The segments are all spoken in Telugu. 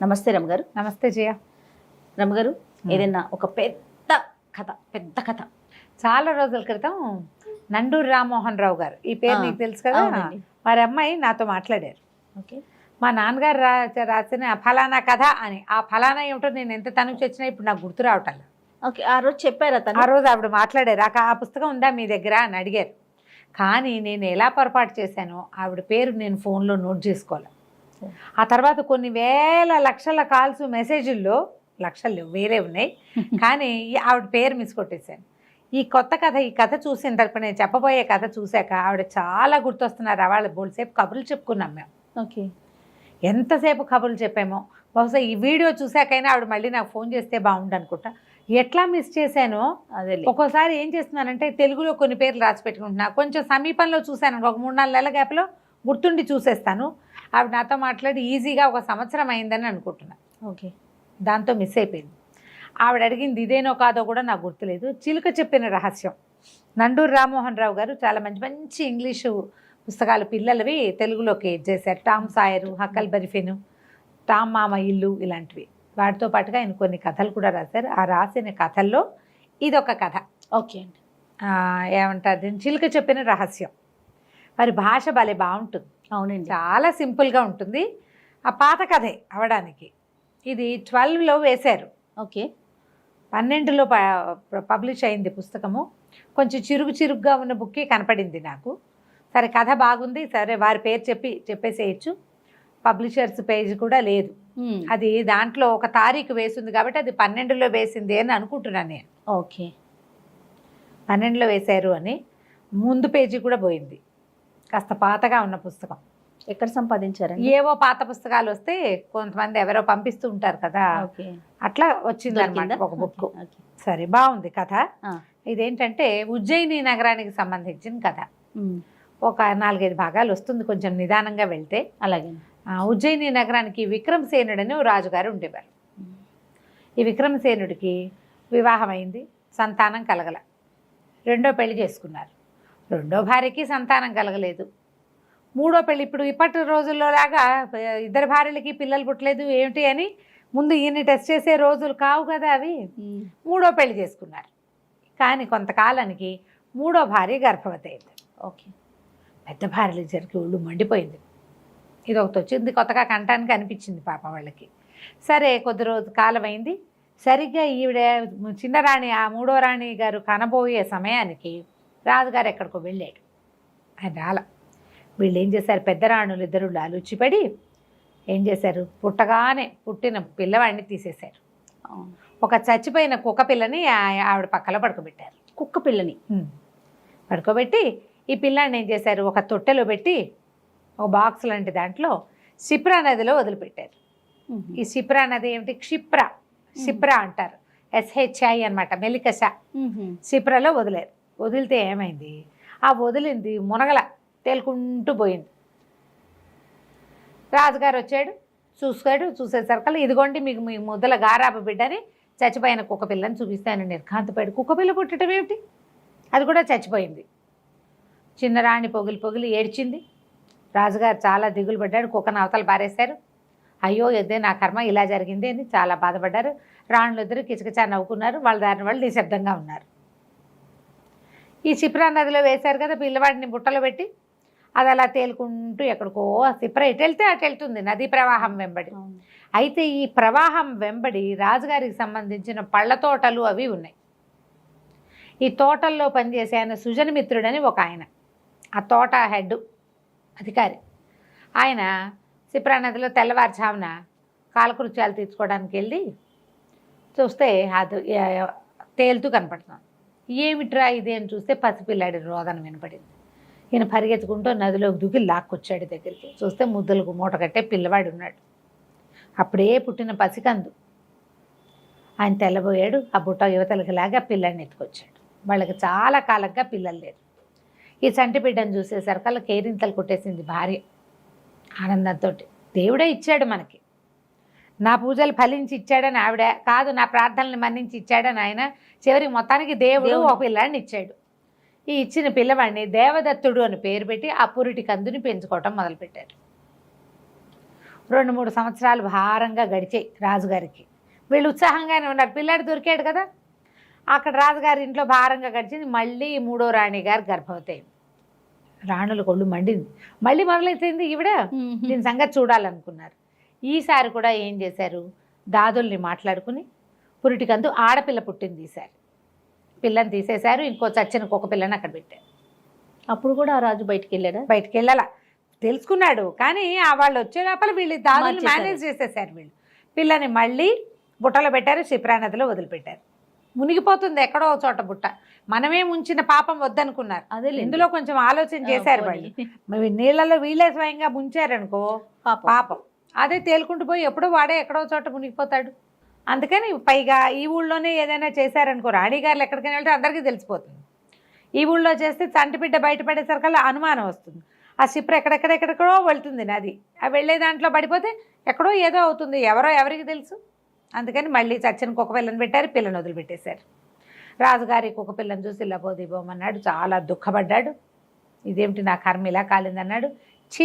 నమస్తే రమగారు. నమస్తే జయ. రమగారు, ఏదైనా ఒక పెద్ద కథ చాలా రోజుల క్రితం నండూరి రామ్మోహన్ రావు గారు, ఈ పేరు నీకు తెలుసు కదా, అవునండి. వారి అమ్మాయి నాతో మాట్లాడారు. ఓకే. మా నాన్నగారు రాసిన ఫలానా కథ అని. ఆ ఫలానా ఏమిటో నేను ఎంత తనుచి వచ్చినా ఇప్పుడు నాకు గుర్తు రావటం. ఓకే, ఆ రోజు చెప్పారా తను? ఆ రోజు ఆవిడ మాట్లాడారు. ఆ పుస్తకం ఉందా మీ దగ్గర అని అడిగారు. కానీ నేను ఎలా పొరపాటు చేశానో ఆవిడ పేరు నేను ఫోన్లో నోట్ చేసుకోవాలి. ఆ తర్వాత కొన్ని వేల లక్షల కాల్స్ మెసేజ్ల్లో లక్షలు వేరే ఉన్నాయి, కానీ ఆవిడ పేరు మిస్ కొట్టేశాను. ఈ కథ చూసిన తర్వాత నేను చెప్పబోయే కథ చూశాక ఆవిడ చాలా గుర్తొస్తున్నారు. వాళ్ళు బోల్సేపు కబుర్లు చెప్పుకున్నాం మేము. ఓకే. ఎంతసేపు కబుర్లు చెప్పామో. బహుశా ఈ వీడియో చూశాకైనా ఆవిడ మళ్ళీ నాకు ఫోన్ చేస్తే బాగుండు అనుకుంటా. ఎట్లా మిస్ చేశానో అదే. ఒక్కోసారి ఏం చేస్తున్నానంటే తెలుగులో కొన్ని పేర్లు రాసి పెట్టుకుంటున్నా, కొంచెం సమీపంలో చూశాను, ఒక 3-4 నెలల గ్యాప్లో గుర్తుండి చూసేస్తాను. ఆవిడ నాతో మాట్లాడి ఈజీగా 1 సంవత్సరం అయిందని అనుకుంటున్నా. ఓకే. దాంతో మిస్ అయిపోయింది. ఆవిడ అడిగింది ఇదేనో కాదో కూడా నాకు గుర్తులేదు. చిలుక చెప్పిన రహస్యం. నండూరి రామ్మోహన్ రావు గారు చాలా మంచి మంచి ఇంగ్లీషు పుస్తకాలు పిల్లలవి తెలుగులోకి చేశారు. టామ్ సాయరు, హక్కల్ బెర్రీఫిన్, టామ్ మామ ఇల్లు ఇలాంటివి. వాటితో పాటుగా ఆయన కొన్ని కథలు కూడా రాశారు. ఆ రాసిన కథల్లో ఇదొక కథ. ఓకే అండి. ఏమంటారు దీన్ని, చిలుక చెప్పిన రహస్యం. మరి భాష భలే బాగుంటుంది. అవునండి. చాలా సింపుల్గా ఉంటుంది. ఆ పాత కథే అవడానికి. ఇది 12లో వేశారు. ఓకే. 12లో పబ్లిష్ అయింది పుస్తకము. కొంచెం చిరుగుగా ఉన్న బుక్కే కనపడింది నాకు. సరే కథ బాగుంది, సరే వారి పేరు చెప్పేసేయచ్చు. పబ్లిషర్స్ పేజ్ కూడా లేదు. అది దాంట్లో ఒక తారీఖు వేసింది కాబట్టి అది 12లో వేసింది అని అనుకుంటున్నాను నేను. ఓకే. 12లో వేశారు అని. ముందు పేజీ కూడా పోయింది. కాస్త పాతగా ఉన్న పుస్తకం. ఎక్కడ సంపాదించారండి? ఏవో పాత పుస్తకాలు వస్తే కొంతమంది ఎవరో పంపిస్తూ ఉంటారు కదా, ఓకే. అట్లా వచ్చింది అనమాట ఒక బుక్. ఓకే. సరే బాగుంది కథ. ఇదేంటంటే ఉజ్జయిని నగరానికి సంబంధించిన కథ. ఒక 4-5 భాగాలు వస్తుంది కొంచెం నిదానంగా వెళ్తే. అలాగే. ఉజ్జయిని నగరానికి విక్రమసేనుడని ఓ రాజుగారు ఉండేవారు. ఈ విక్రమసేనుడికి వివాహం అయింది, సంతానం కలగల. 2వ పెళ్లి చేసుకున్నారు. 2వ భార్యకి సంతానం కలగలేదు. 3వ పెళ్లి, ఇప్పుడు ఇప్పటి రోజుల్లో లాగా 2 భార్యలకి పిల్లలు పుట్టలేదు ఏమిటి అని ముందు ఈయన్ని టెస్ట్ చేసే రోజులు కావు కదా అవి. 3వ పెళ్లి చేసుకున్నారు. కానీ కొంతకాలానికి 3వ భార్య గర్భవతి అయింది. ఓకే. పెద్ద భార్యలు జరిగి ఒళ్ళు మండిపోయింది. ఇది ఒకటి వచ్చింది కొత్తగా కంటానికి అనిపించింది పాప వాళ్ళకి. సరే కొద్ది రోజు కాలం అయింది. సరిగ్గా ఈవిడ చిన్నరాణి, ఆ 3వ రాణి గారు కనబోయే సమయానికి రాజుగారు ఎక్కడికో వెళ్ళాడు. ఆయన రాల. వీళ్ళు ఏం చేశారు, పెద్ద రాణులు ఇద్దరు లాలుచిపడి ఏం చేశారు, పుట్టిన పిల్లవాడిని తీసేశారు. ఒక చచ్చిపోయిన కుక్క పిల్లని ఆవిడ పక్కలో పడుకోబెట్టారు. కుక్క పిల్లని పడుకోబెట్టి ఈ పిల్లాడిని ఏం చేశారు, ఒక తొట్టెలో పెట్టి ఒక బాక్స్ లాంటి దాంట్లో క్షిప్రా నదిలో వదిలిపెట్టారు. ఈ క్షిప్రా నది ఏమిటి, క్షిప్రా అంటారు, SHI అనమాట, మెలికష. క్షిప్రలో వదిలేరు. వదిలితే ఏమైంది, ఆ వదిలింది మునగల తేలుకుంటూ పోయింది. రాజుగారు వచ్చాడు, చూసేసరికి ఇదిగోండి మీకు మీ ముద్దల గారాబు బిడ్డని చచ్చిపోయిన కుక్క పిల్లని చూపిస్తాను. నిర్ఘాంతపడి కుక్క పిల్ల పుట్టడం ఏమిటి, అది కూడా చచ్చిపోయింది. చిన్నరాణి పొగిలి ఏడ్చింది. రాజుగారు చాలా దిగులు పడ్డాడు. కుక్కను అవతల పారేశారు. అయ్యో ఎద్దే నా కర్మ ఇలా జరిగింది అని చాలా బాధపడ్డారు. రాణులు ఇద్దరు కిచకిచా నవ్వుకున్నారు. వాళ్ళ దారిని వాళ్ళు నిశ్శబ్దంగా ఉన్నారు. ఈ క్షిప్రా నదిలో వేశారు కదా పిల్లవాడిని బుట్టలో పెట్టి, అది అలా తేలుకుంటూ ఎక్కడికో క్షిప్ర ఎటు వెళ్తే అటు వెళ్తుంది నదీ ప్రవాహం వెంబడి. అయితే ఈ ప్రవాహం వెంబడి రాజుగారికి సంబంధించిన పళ్ళ తోటలు అవి ఉన్నాయి. ఈ తోటల్లో పనిచేసే ఆయన సుజనమిత్రుడని ఒక ఆయన, ఆ తోట హెడ్ అధికారి. ఆయన క్షిప్రా నదిలో తెల్లవారుజామున కాలకృత్యాలు తీర్చుకోవడానికి వెళ్ళి చూస్తే అది తేలుతూ కనపడుతుంది. ఏమిట్రా ఇది అని చూస్తే పసిపిల్లాడి రోదన వినపడింది. ఈయన పరిగెత్తుకుంటూ నదిలోకి దూకి లాక్కొచ్చాడు దగ్గరికి. చూస్తే ముద్దలకు మూట కట్టే పిల్లవాడు ఉన్నాడు. అప్పుడే పుట్టిన పసికందు. ఆయన తెల్లబోయాడు. ఆ బుట్ట యువతలకి లాగా పిల్లాడిని ఎత్తుకొచ్చాడు. వాళ్ళకి చాలా కాలంగా పిల్లలు లేరు. ఈ చంటి బిడ్డను చూసేసరికల్లా కేరింతలు కొట్టేసింది భార్య ఆనందంతో. దేవుడే ఇచ్చాడు మనకి, నా పూజలు ఫలించి ఇచ్చాడని ఆవిడ కాదు, నా ప్రార్థనలు మన్నించి ఇచ్చాడని ఆయన. చివరికి మొత్తానికి దేవుడు ఒక పిల్లాడిని ఇచ్చాడు. ఈ ఇచ్చిన పిల్లవాడిని దేవదత్తుడు అని పేరు పెట్టి ఆ పురిటి కందుని పెంచుకోవటం మొదలుపెట్టారు. 2-3 సంవత్సరాలు భారంగా గడిచాయి రాజుగారికి. వీళ్ళు ఉత్సాహంగానే ఉన్నారు, పిల్లాడు దొరికాడు కదా. అక్కడ రాజుగారి ఇంట్లో భారంగా గడిచింది. మళ్ళీ 3వ రాణి గారు గర్భవతి అయింది. రాణుల కొళ్ళు మండింది, మళ్ళీ మొదలైపోయింది ఈవిడ. దీని సంగతి చూడాలనుకున్నారు. ఈసారి కూడా ఏం చేశారు, దాదుల్ని మాట్లాడుకుని పురిటికందు ఆడపిల్ల పుట్టింది. ఈసారి పిల్లని తీసేశారు, ఇంకో చచ్చిన కుక్క పిల్లని అక్కడ పెట్టారు. అప్పుడు కూడా ఆ రాజు బయటికి వెళ్ళాడా? బయటికి వెళ్ళాల తెలుసుకున్నాడు, కానీ ఆ వాళ్ళు వచ్చే లోపల వీళ్ళు దాదుల్ని మేనేజ్ చేసేసారు. వీళ్ళు పిల్లని మళ్ళీ బుట్టలో పెట్టారు, శిప్రా నదిలో వదిలిపెట్టారు. మునిగిపోతుంది ఎక్కడో చోట బుట్ట, మనమే ముంచిన పాపం వద్దనుకున్నారు. అదే ఇందులో కొంచెం ఆలోచన చేశారు వాళ్ళు. మరి నీళ్ళలో వీళ్ళే స్వయంగా ముంచారనుకో పాపం, అదే తేలుకుంటూ పోయి ఎప్పుడో వాడే ఎక్కడో చోట మునిగిపోతాడు. అందుకని పైగా ఈ ఊళ్ళోనే ఏదైనా చేశారనుకో, రాణిగారులు ఎక్కడికైనా వెళ్తే అందరికీ తెలిసిపోతుంది. ఈ ఊళ్ళో చేస్తే చంటిబిడ్డ బయటపడేసరికల్లా అనుమానం వస్తుంది. ఆ షిప్ర ఎక్కడెక్కడెక్కడో వెళ్తుంది నది, ఆ వెళ్ళే దాంట్లో పడిపోతే ఎక్కడో ఏదో అవుతుంది, ఎవరో ఎవరికి తెలుసు. అందుకని మళ్ళీ చచ్చిన కుక్క పిల్లని పెట్టారు, పిల్లని వదిలిపెట్టేశారు. రాజుగారి కుక్క పిల్లని చూసి లబోదీపమన్నాడు, చాలా దుఃఖపడ్డాడు. ఇదేమిటి నా కర్మ ఇలా కాలిందన్నాడు.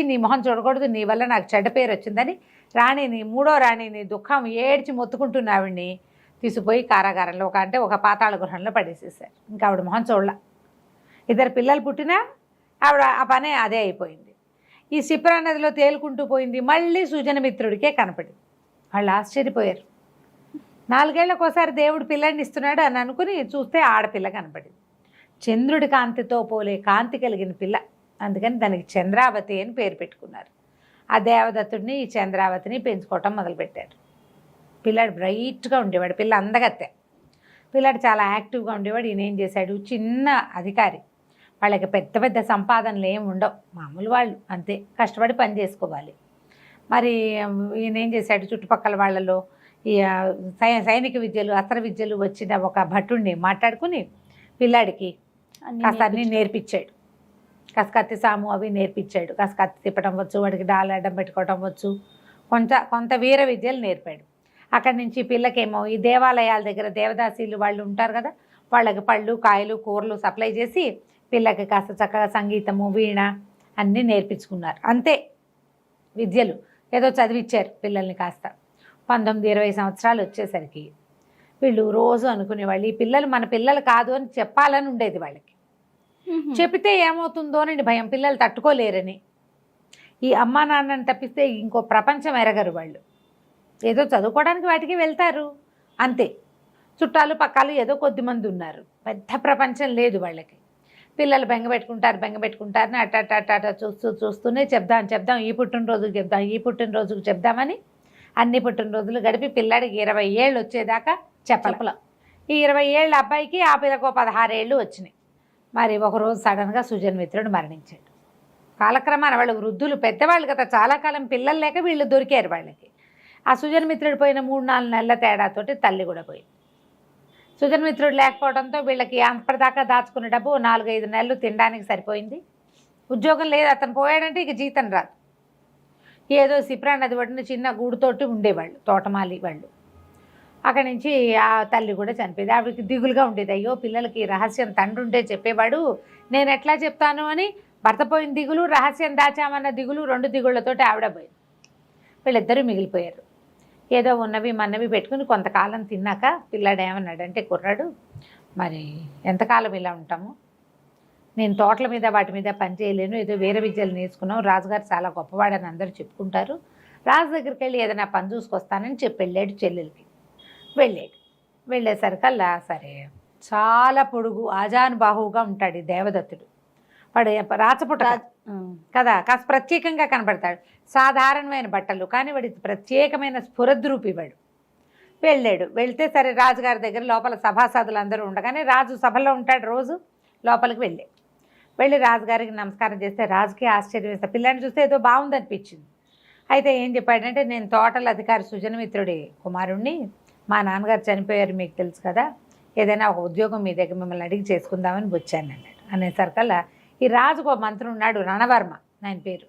నీ మొహం చూడకూడదు, నీ వల్ల నాకు చెడ్డ పేరు వచ్చిందని రాణిని, 3వ రాణిని దుఃఖం ఏడ్చి మొత్తుకుంటున్న ఆవిడ్ని తీసుకుపోయి కారాగారంలో ఒక పాతాళ గృహంలో పడేసేసారు. ఇంకా ఆవిడ మొహం చూడలా. 2 పిల్లలు పుట్టినా ఆవిడ ఆ పనే అదే అయిపోయింది. ఈ శిప్రా నదిలో తేలుకుంటూ పోయింది, మళ్ళీ సుజనమిత్రుడికే కనపడింది. వాళ్ళు ఆశ్చర్యపోయారు. 4 ఏళ్లకోసారి దేవుడు పిల్లని ఇస్తున్నాడు అని అనుకుని చూస్తే ఆడపిల్ల కనపడింది. చంద్రుడి కాంతితో పోలే కాంతి కలిగిన పిల్ల, అందుకని దానికి చంద్రావతి అని పేరు పెట్టుకున్నారు. ఆ దేవదత్తుడిని ఈ చంద్రావతిని పెంచుకోవటం మొదలుపెట్టారు. పిల్లాడు బ్రైట్గా ఉండేవాడు, పిల్ల అందగత్తె. పిల్లాడు చాలా యాక్టివ్గా ఉండేవాడు. ఈయన ఏం చేశాడు, చిన్న అధికారి, వాళ్ళకి పెద్ద పెద్ద సంపాదనలు ఏమి ఉండవు, మామూలు వాళ్ళు అంతే, కష్టపడి పని చేసుకోవాలి. మరి ఈయన ఏం చేశాడు, చుట్టుపక్కల వాళ్ళలో ఈ సైనిక విద్యలు అస్త్ర విద్యలు వచ్చిన ఒక భటుడిని మాట్లాడుకుని పిల్లాడికి కాస్త అన్నీ నేర్పించాడు. కాస్త కత్తి సాము అవి నేర్పించాడు. కాస్త కత్తి తిప్పడం వచ్చు, వాడికి డాలడం పెట్టుకోవడం వచ్చు, కొంత వీర విద్యలు నేర్పాడు. అక్కడి నుంచి పిల్లకేమో ఈ దేవాలయాల దగ్గర దేవదాసీలు వాళ్ళు ఉంటారు కదా, వాళ్ళకి పళ్ళు కాయలు కూరలు సప్లై చేసి పిల్లకి కాస్త చక్కగా సంగీతము వీణ అన్నీ నేర్పించుకున్నారు. అంతే విద్యలు ఏదో చదివిచ్చారు పిల్లల్ని. కాస్త 19-20 సంవత్సరాలు వచ్చేసరికి వీళ్ళు రోజు అనుకునేవాళ్ళు, ఈ పిల్లలు మన పిల్లలు కాదు అని చెప్పాలని ఉండేది వాళ్ళకి. చెప్తే ఏమవుతుందోనండి భయం, పిల్లలు తట్టుకోలేరని. ఈ అమ్మా నాన్నని తప్పిస్తే ఇంకో ప్రపంచం ఎరగరు వాళ్ళు. ఏదో చదువుకోవడానికి వాటికి వెళ్తారు అంతే. చుట్టాలు పక్కాలు ఏదో కొద్దిమంది ఉన్నారు, పెద్ద ప్రపంచం లేదు వాళ్ళకి. పిల్లలు బెంగపెట్టుకుంటారని అట్ట చూస్తూనే చెప్దాం ఈ పుట్టినరోజుకు చెప్దామని అన్ని పుట్టినరోజులు గడిపి పిల్లాడికి 20 ఏళ్ళు వచ్చేదాకా చెప్పల. ఈ 20 ఏళ్ళ అబ్బాయికి ఆ పిల్లకు 16 ఏళ్ళు వచ్చినాయి. మరి ఒకరోజు సడన్గా సుజన్మిత్రుడు మరణించాడు. కాలక్రమాన వాళ్ళు వృద్ధులు పెద్దవాళ్ళు కదా, చాలా కాలం పిల్లలు లేక వీళ్ళు దొరికారు వాళ్ళకి. ఆ సుజన్మిత్రుడు పోయిన 3-4 నెలల తేడాతోటి తల్లి కూడా పోయింది. సుజన్మిత్రుడు లేకపోవడంతో వీళ్ళకి అప్పటిదాకా దాచుకున్న డబ్బు 4-5 నెలలు తినడానికి సరిపోయింది. ఉద్యోగం లేదు, అతను పోయాడంటే ఇక జీతం రాదు. ఏదో శిప్రా నది ఒడ్డున చిన్న గూడుతోటి ఉండేవాళ్ళు, తోటమాలి వాళ్ళు. అక్కడి నుంచి ఆ తల్లి కూడా చనిపోయింది. ఆవిడకి దిగులుగా ఉండేది, అయ్యో పిల్లలకి రహస్యం తండ్రి ఉంటే చెప్పేవాడు, నేను ఎట్లా చెప్తాను అని. భర్త పోయిన దిగులు, రహస్యం దాచామన్న దిగులు, 2 దిగుళ్లతోటి ఆవిడ పోయింది. వీళ్ళిద్దరూ మిగిలిపోయారు. ఏదో ఉన్నవి మన్నవి పెట్టుకుని కొంతకాలం తిన్నాక పిల్లాడు ఏమన్నాడంటే, కుర్రాడు మరి ఎంతకాలం ఇలా ఉంటాము, నేను తోటల మీద వాటి మీద పని చేయలేను, ఏదో వేరే విద్యలు నేర్చుకున్నాం, రాజుగారు చాలా గొప్పవాడని అందరూ చెప్పుకుంటారు, రాజు దగ్గరికి వెళ్ళి ఏదైనా పని చూసుకొస్తానని చెప్పి వెళ్ళాడు. చెల్లెలకి వెళ్ళేసరికల్లా సరే చాలా పొడుగు ఆజానుబాహువుగా ఉంటాడు ఈ దేవదత్తుడు. వాడు రాచపుట కదా, కాస్త ప్రత్యేకంగా కనపడతాడు. సాధారణమైన బట్టలు, కానీ వాడి ప్రత్యేకమైన స్ఫురద్రూపి వాడు. వెళ్తే సరే రాజుగారి దగ్గర లోపల సభాసదులు అందరూ ఉండగానే రాజు సభలో ఉంటాడు రోజు. లోపలికి వెళ్ళి రాజుగారికి నమస్కారం చేస్తే రాజుకి ఆశ్చర్యం వేస్తే, పిల్లాన్ని చూస్తే ఏదో బాగుందనిపించింది. అయితే ఏం చెప్పాడంటే, నేను తోటల అధికారి సుజనమిత్రుడి కుమారుణ్ణి, మా నాన్నగారు చనిపోయారు మీకు తెలుసు కదా, ఏదైనా ఒక ఉద్యోగం మీ దగ్గర మిమ్మల్ని అడిగి చేసుకుందామని వచ్చాను అన్నాడు. అనేసరికల్లా ఈ రాజుకు ఒక మంత్రి ఉన్నాడు, రణవర్మ ఆయన పేరు.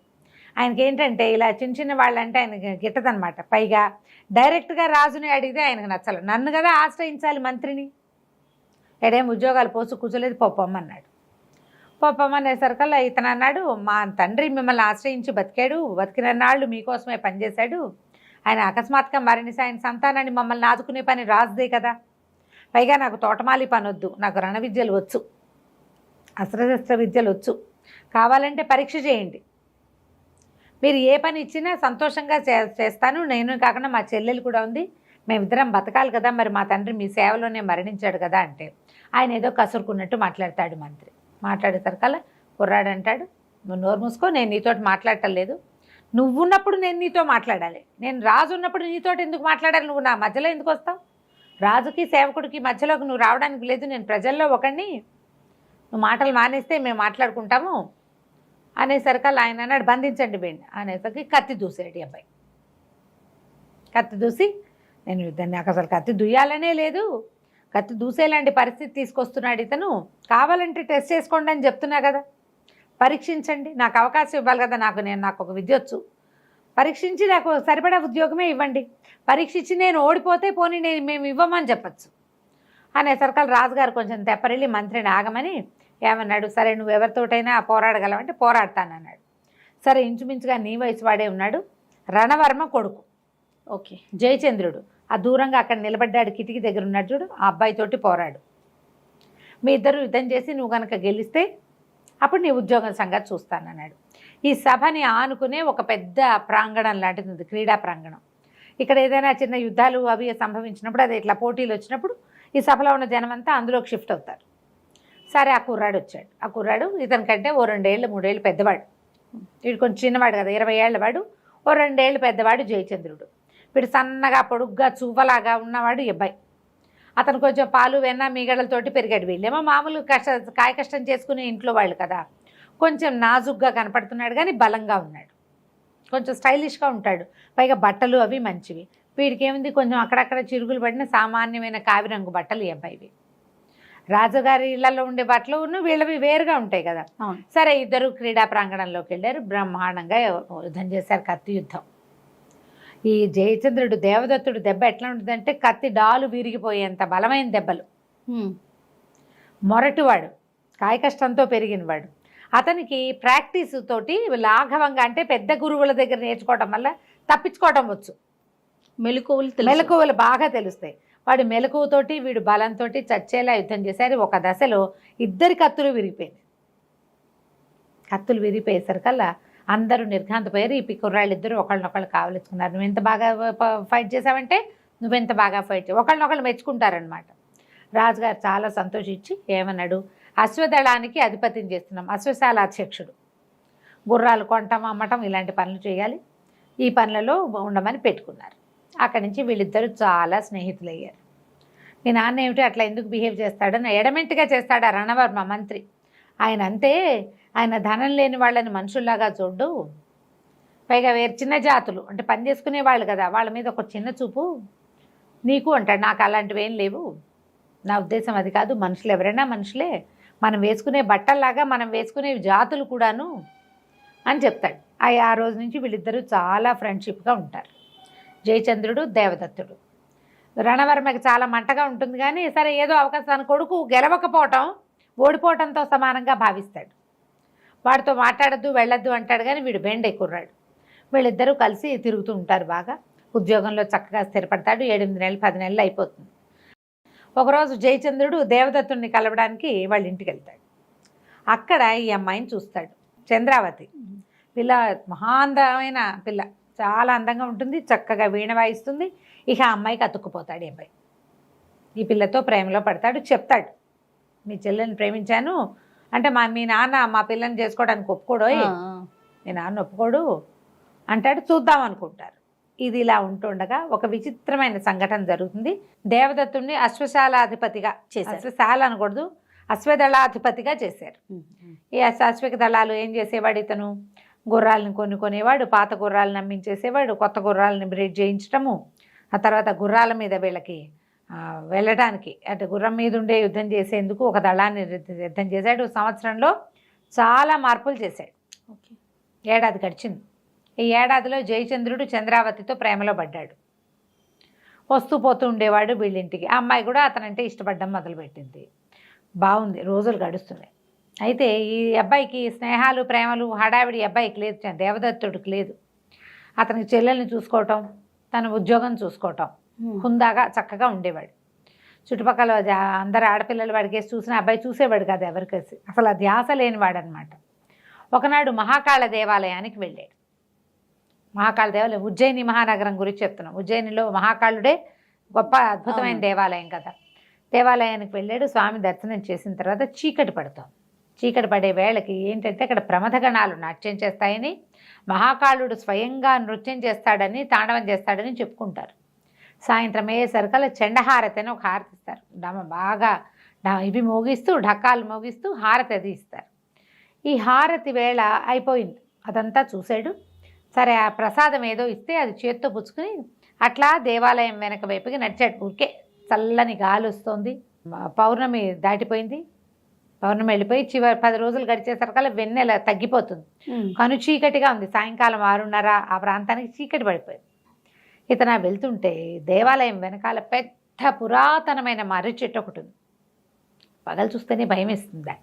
ఆయనకి ఏంటంటే ఇలా చిన్న వాళ్ళంటే ఆయనకి గిట్టదనమాట. పైగా డైరెక్ట్గా రాజుని అడిగితే ఆయనకు నచ్చలేదు. నన్ను కదా ఆశ్రయించాలి మంత్రిని, ఎడేం ఉద్యోగాలు పోసు కూర్చోలేదు, పొమ్మన్నాడు. అనేసరికల్లా ఇతను అన్నాడు, మా తండ్రి మిమ్మల్ని ఆశ్రయించి బతికాడు, బతికిన నాళ్ళు మీకోసమే పనిచేశాడు. ఆయన అకస్మాత్తుగా మరణిస్తే ఆయన సంతానాన్ని మమ్మల్ని ఆదుకునే పని రాజుదే కదా. పైగా నాకు తోటమాలి పని వద్దు, నాకు రణ విద్యలు వచ్చు, అస్త్రశస్త్ర విద్యలు వచ్చు. కావాలంటే పరీక్ష చేయండి, మీరు ఏ పని ఇచ్చినా సంతోషంగా చేస్తాను. నేను కాకుండా మా చెల్లెలు కూడా ఉంది, మేమిద్దరం బతకాలి కదా, మరి మా తండ్రి మీ సేవలోనే మరణించాడు కదా అంటే ఆయన ఏదో కసురుకున్నట్టు మాట్లాడతాడు మంత్రి. మాట్లాడేసరికల్లా కుర్రాడు అంటాడు, నువ్వు నోరు మూసుకో, నేను నీతోటి మాట్లాడటం లేదు. నువ్వు ఉన్నప్పుడు నేను నీతో మాట్లాడాలి, నేను రాజు ఉన్నప్పుడు నీతోటి ఎందుకు మాట్లాడాలి, నువ్వు నా మధ్యలో ఎందుకు వస్తావు? రాజుకి సేవకుడికి మధ్యలోకి నువ్వు రావడానికి లేదు, నేను ప్రజల్లో ఒకడిని, నువ్వు మాటలు మానేస్తే మేము మాట్లాడుకుంటాము అనేసరికల్లా ఆయన అన్నాడు, బంధించండి బేండి అనేసరికి కత్తి దూసాడు ఈ అబ్బాయి. కత్తి దూసి, నేను నాకు అసలు కత్తి దూయాలనే లేదు, కత్తి దూసేలాంటి పరిస్థితి తీసుకొస్తున్నాడు ఇతను, కావాలంటే టెస్ట్ చేసుకోండి అని చెప్తున్నా కదా, పరీక్షించండి, నాకు అవకాశం ఇవ్వాలి కదా, నాకు ఒక విద్య వచ్చు, పరీక్షించి నాకు సరిపడా ఉద్యోగమే ఇవ్వండి, పరీక్షించి నేను ఓడిపోతే పోనీ మేము ఇవ్వమని చెప్పచ్చు అనేసరికల్ రాజుగారు కొంచెం తెప్పరిల్లి మంత్రిని ఆగమని ఏమన్నాడు, సరే నువ్వు ఎవరితోటైనా పోరాడగలవంటే పోరాడతానన్నాడు. సరే ఇంచుమించుగా నీ వయసు వాడే ఉన్నాడు, రణవర్మ కొడుకు, ఓకే, జయచంద్రుడు. ఆ దూరంగా అక్కడ నిలబడ్డాడు, కిటికీ దగ్గర ఉన్నాడు చూడు, ఆ అబ్బాయితోటి పోరాడు. మీ ఇద్దరు యుద్ధం చేసి నువ్వు కనుక గెలిస్తే అప్పుడు నీ ఉద్యోగం సంగతి చూస్తానన్నాడు. ఈ సభని ఆనుకునే ఒక పెద్ద ప్రాంగణం లాంటిది ఉంది, క్రీడా ప్రాంగణం. ఇక్కడ ఏదైనా చిన్న యుద్ధాలు అవి సంభవించినప్పుడు, అది ఇట్లా పోటీలు వచ్చినప్పుడు ఈ సభలో ఉన్న జనమంతా అందులోకి షిఫ్ట్ అవుతారు. సరే ఆ కుర్రాడు వచ్చాడు. ఆ కుర్రాడు ఇతనికంటే ఓ 2 ఏళ్ళు 3 ఏళ్ళు పెద్దవాడు, వీడు కొంచెం చిన్నవాడు కదా, 20 ఏళ్ళ వాడు, ఓ 2 ఏళ్ళు పెద్దవాడు జయచంద్రుడు. వీడు సన్నగా పొడుగ్గా చువ్వలాగా ఉన్నవాడు ఈ అబ్బాయి. అతను కొంచెం పాలు వెన్న మీగడలతోటి పెరిగాడు. వీళ్ళేమో మామూలు కాయ కష్టం చేసుకునే ఇంట్లో వాళ్ళు కదా, కొంచెం నాజుగ్గా కనపడుతున్నాడు కానీ బలంగా ఉన్నాడు, కొంచెం స్టైలిష్గా ఉంటాడు. పైగా బట్టలు అవి మంచివి. వీడికి ఏముంది, కొంచెం అక్కడక్కడ చిరుగులు పడిన సామాన్యమైన కావిరంగు బట్టలు ఈ అబ్బాయివి. రాజుగారి ఇళ్లలో ఉండే బట్టలు వీళ్ళవి వేరుగా ఉంటాయి కదా. సరే ఇద్దరు క్రీడా ప్రాంగణంలోకి వెళ్ళారు, బ్రహ్మాండంగా యుద్ధం చేశారు, కత్తి యుద్ధం. ఈ జయచంద్రుడు దేవదత్తుడు దెబ్బ ఎట్లా ఉంటుందంటే కత్తి డాలు విరిగిపోయేంత బలమైన దెబ్బలు. మొరటివాడు, కాయ కష్టంతో పెరిగినవాడు. అతనికి ప్రాక్టీస్ తోటి లాఘవంగా, అంటే పెద్ద గురువుల దగ్గర నేర్చుకోవడం వల్ల తప్పించుకోవడం వచ్చు, మెలకువలు బాగా తెలుస్తాయి. వాడు మెలకువతోటి వీడు బలంతో చచ్చేలా యుద్ధం చేశారు. ఒక దశలో ఇద్దరి కత్తులు విరిగిపోయింది. కత్తులు విరిగిపోయేసరికల్లా అందరూ నిర్ఘాంతపోయారు. ఈ కుర్రాళ్ళు ఇద్దరు ఒకళ్ళనొకళ్ళు కావలించుకున్నారు. నువ్వు ఎంత బాగా ఫైట్ చేసావంటే నువ్వెంత బాగా ఫైట్ చేసావు, ఒకళ్ళనొకళ్ళు మెచ్చుకుంటారనమాట. రాజుగారు చాలా సంతోషించి ఏమన్నాడు, అశ్వదళానికి అధిపతిని చేస్తున్నాం, అశ్వశాల అధ్యక్షుడు, గుర్రాలు కొనటం అమ్మటం ఇలాంటి పనులు చేయాలి, ఈ పనులలో ఉండమని పెట్టుకున్నారు. అక్కడి నుంచి వీళ్ళిద్దరూ చాలా స్నేహితులయ్యారు. మీ నాన్న ఏమిటి అట్లా ఎందుకు బిహేవ్ చేస్తాడని ఎడమెంట్గా చేస్తాడు ఆ రణవర్మ మంత్రి. ఆయన అంతే, ఆయన ధనం లేని వాళ్ళని మనుషుల్లాగా చూడ్డు, పైగా వేరు చిన్న జాతులు అంటే పని చేసుకునే వాళ్ళు కదా, వాళ్ళ మీద ఒక చిన్న చూపు నీకు అంటాడు. నాకు అలాంటివి ఏం లేవు, నా ఉద్దేశం అది కాదు, మనుషులు ఎవరైనా మనుషులే, మనం వేసుకునే బట్టల్లాగా మనం వేసుకునే జాతులు కూడాను అని చెప్తాడు. ఆ రోజు నుంచి వీళ్ళిద్దరూ చాలా ఫ్రెండ్షిప్గా ఉంటారు, జయచంద్రుడు దేవదత్తుడు. రణవర్మకి చాలా మంటగా ఉంటుంది కానీ సరే ఏదో అవకాశం, తన కొడుకు గెలవకపోవటం ఓడిపోవటంతో సమానంగా భావిస్తాడు. వాడితో మాట్లాడద్దు వెళ్ళొద్దు అంటాడు కానీ వీడు బెండే కుర్రాడు. వీళ్ళిద్దరూ కలిసి తిరుగుతూ ఉంటారు బాగా, ఉద్యోగంలో చక్కగా స్థిరపడతాడు. 7-8 నెలలు 10 నెలలు అయిపోతుంది. ఒకరోజు జయచంద్రుడు దేవదత్తుడిని కలవడానికి వాళ్ళ ఇంటికి వెళ్తాడు. అక్కడ ఈ అమ్మాయిని చూస్తాడు, చంద్రావతి పిల్ల, మహాందమైన పిల్ల, చాలా అందంగా ఉంటుంది, చక్కగా వీణ వాయిస్తుంది. ఇక ఆ అమ్మాయికి అతుక్కుపోతాడు ఈ అబ్బాయి. ఈ పిల్లతో ప్రేమలో పడతాడు. చెప్తాడు, మీ చెల్లెని ప్రేమించాను అంటే మీ నాన్న మా పిల్లని చేసుకోవడానికి ఒప్పుకోడోయ్, మీ నాన్న ఒప్పుకోడు అంటాడు. చూద్దాం అనుకుంటారు. ఇది ఇలా ఉంటుండగా ఒక విచిత్రమైన సంఘటన జరుగుతుంది. దేవదత్తుడిని అశ్వశాలాధిపతిగా చేశారు. అశ్వశాల అనకూడదు, అశ్వదళాధిపతిగా చేశారు. ఈ అశ్విక దళాలు ఏం చేసేవాడు, ఇతను గుర్రాలను కొనేవాడు, పాత గుర్రాలను అమ్మించేసేవాడు, కొత్త గుర్రాలను బ్రీడ్ చేయించటము, ఆ తర్వాత గుర్రాల మీద వీళ్ళకి వెళ్ళడానికి అంటే గుర్రం మీద ఉండే యుద్ధం చేసేందుకు ఒక దళాన్ని యుద్ధం చేశాడు. సంవత్సరంలో చాలా మార్పులు చేశాడు. ఏడాది గడిచింది. ఈ ఏడాదిలో జయచంద్రుడు చంద్రావతితో ప్రేమలో పడ్డాడు. వస్తూ పోతూ ఉండేవాడు వీళ్ళింటికి. ఆ అమ్మాయి కూడా అతనంటే ఇష్టపడడం మొదలుపెట్టింది. బాగుంది, రోజులు గడుస్తున్నాయి. అయితే ఈ అబ్బాయికి స్నేహాలు ప్రేమలు హడావిడి అబ్బాయికి లేదు, దేవదత్తుడికి లేదు. అతనికి చెల్లెల్ని చూసుకోవటం, తన ఉద్యోగం చూసుకోవటం, హుందాగా చక్కగా ఉండేవాడు. చుట్టుపక్కల అందరు ఆడపిల్లలు వాడికేసి చూసిన అబ్బాయి చూసేవాడు కాదు ఎవరికేసి, అసలు ఆ ధ్యాస లేనివాడు అనమాట. ఒకనాడు మహాకాళ దేవాలయానికి వెళ్ళాడు. మహాకాళ దేవాలయం ఉజ్జయిని మహానగరం గురించి చెప్తున్నాం. ఉజ్జయినిలో మహాకాళుడే గొప్ప అద్భుతమైన దేవాలయం కదా. దేవాలయానికి వెళ్ళాడు. స్వామి దర్శనం చేసిన తర్వాత చీకటి పడతాం. చీకటి పడే వేళకి ఏంటంటే అక్కడ ప్రమథగణాలు నాట్యం చేస్తాయని, మహాకాళుడు స్వయంగా నృత్యం చేస్తాడని, తాండవం చేస్తాడని చెప్పుకుంటారు. సాయంత్రం అయ్యేసరికల్లా చండహారతి అని ఒక హారతి ఇస్తారు. బాగా ఇవి మోగిస్తూ ఢక్కాలు మోగిస్తూ హారతి అది ఇస్తారు. ఈ హారతి వేళ అయిపోయింది. అదంతా చూశాడు. సరే ఆ ప్రసాదం ఏదో ఇస్తే అది చేత్తో పుచ్చుకుని అట్లా దేవాలయం వెనక వైపుకి నడిచాడు. ఊరికే చల్లని గాలి వస్తుంది. పౌర్ణమి దాటిపోయింది. పౌర్ణమి వెళ్ళిపోయి చివరి 10 రోజులు గడిచేసరికల్లా వెన్నెల తగ్గిపోతుంది. కను చీకటిగా ఉంది. సాయంకాలం 6:30 ఆ ప్రాంతానికి చీకటి పడిపోయింది. ఇతను వెళ్తుంటే దేవాలయం వెనకాల పెద్ద పురాతనమైన మర్రి చెట్టు ఒకటి ఉంది. పగలు చూస్తేనే భయం వేస్తుంది.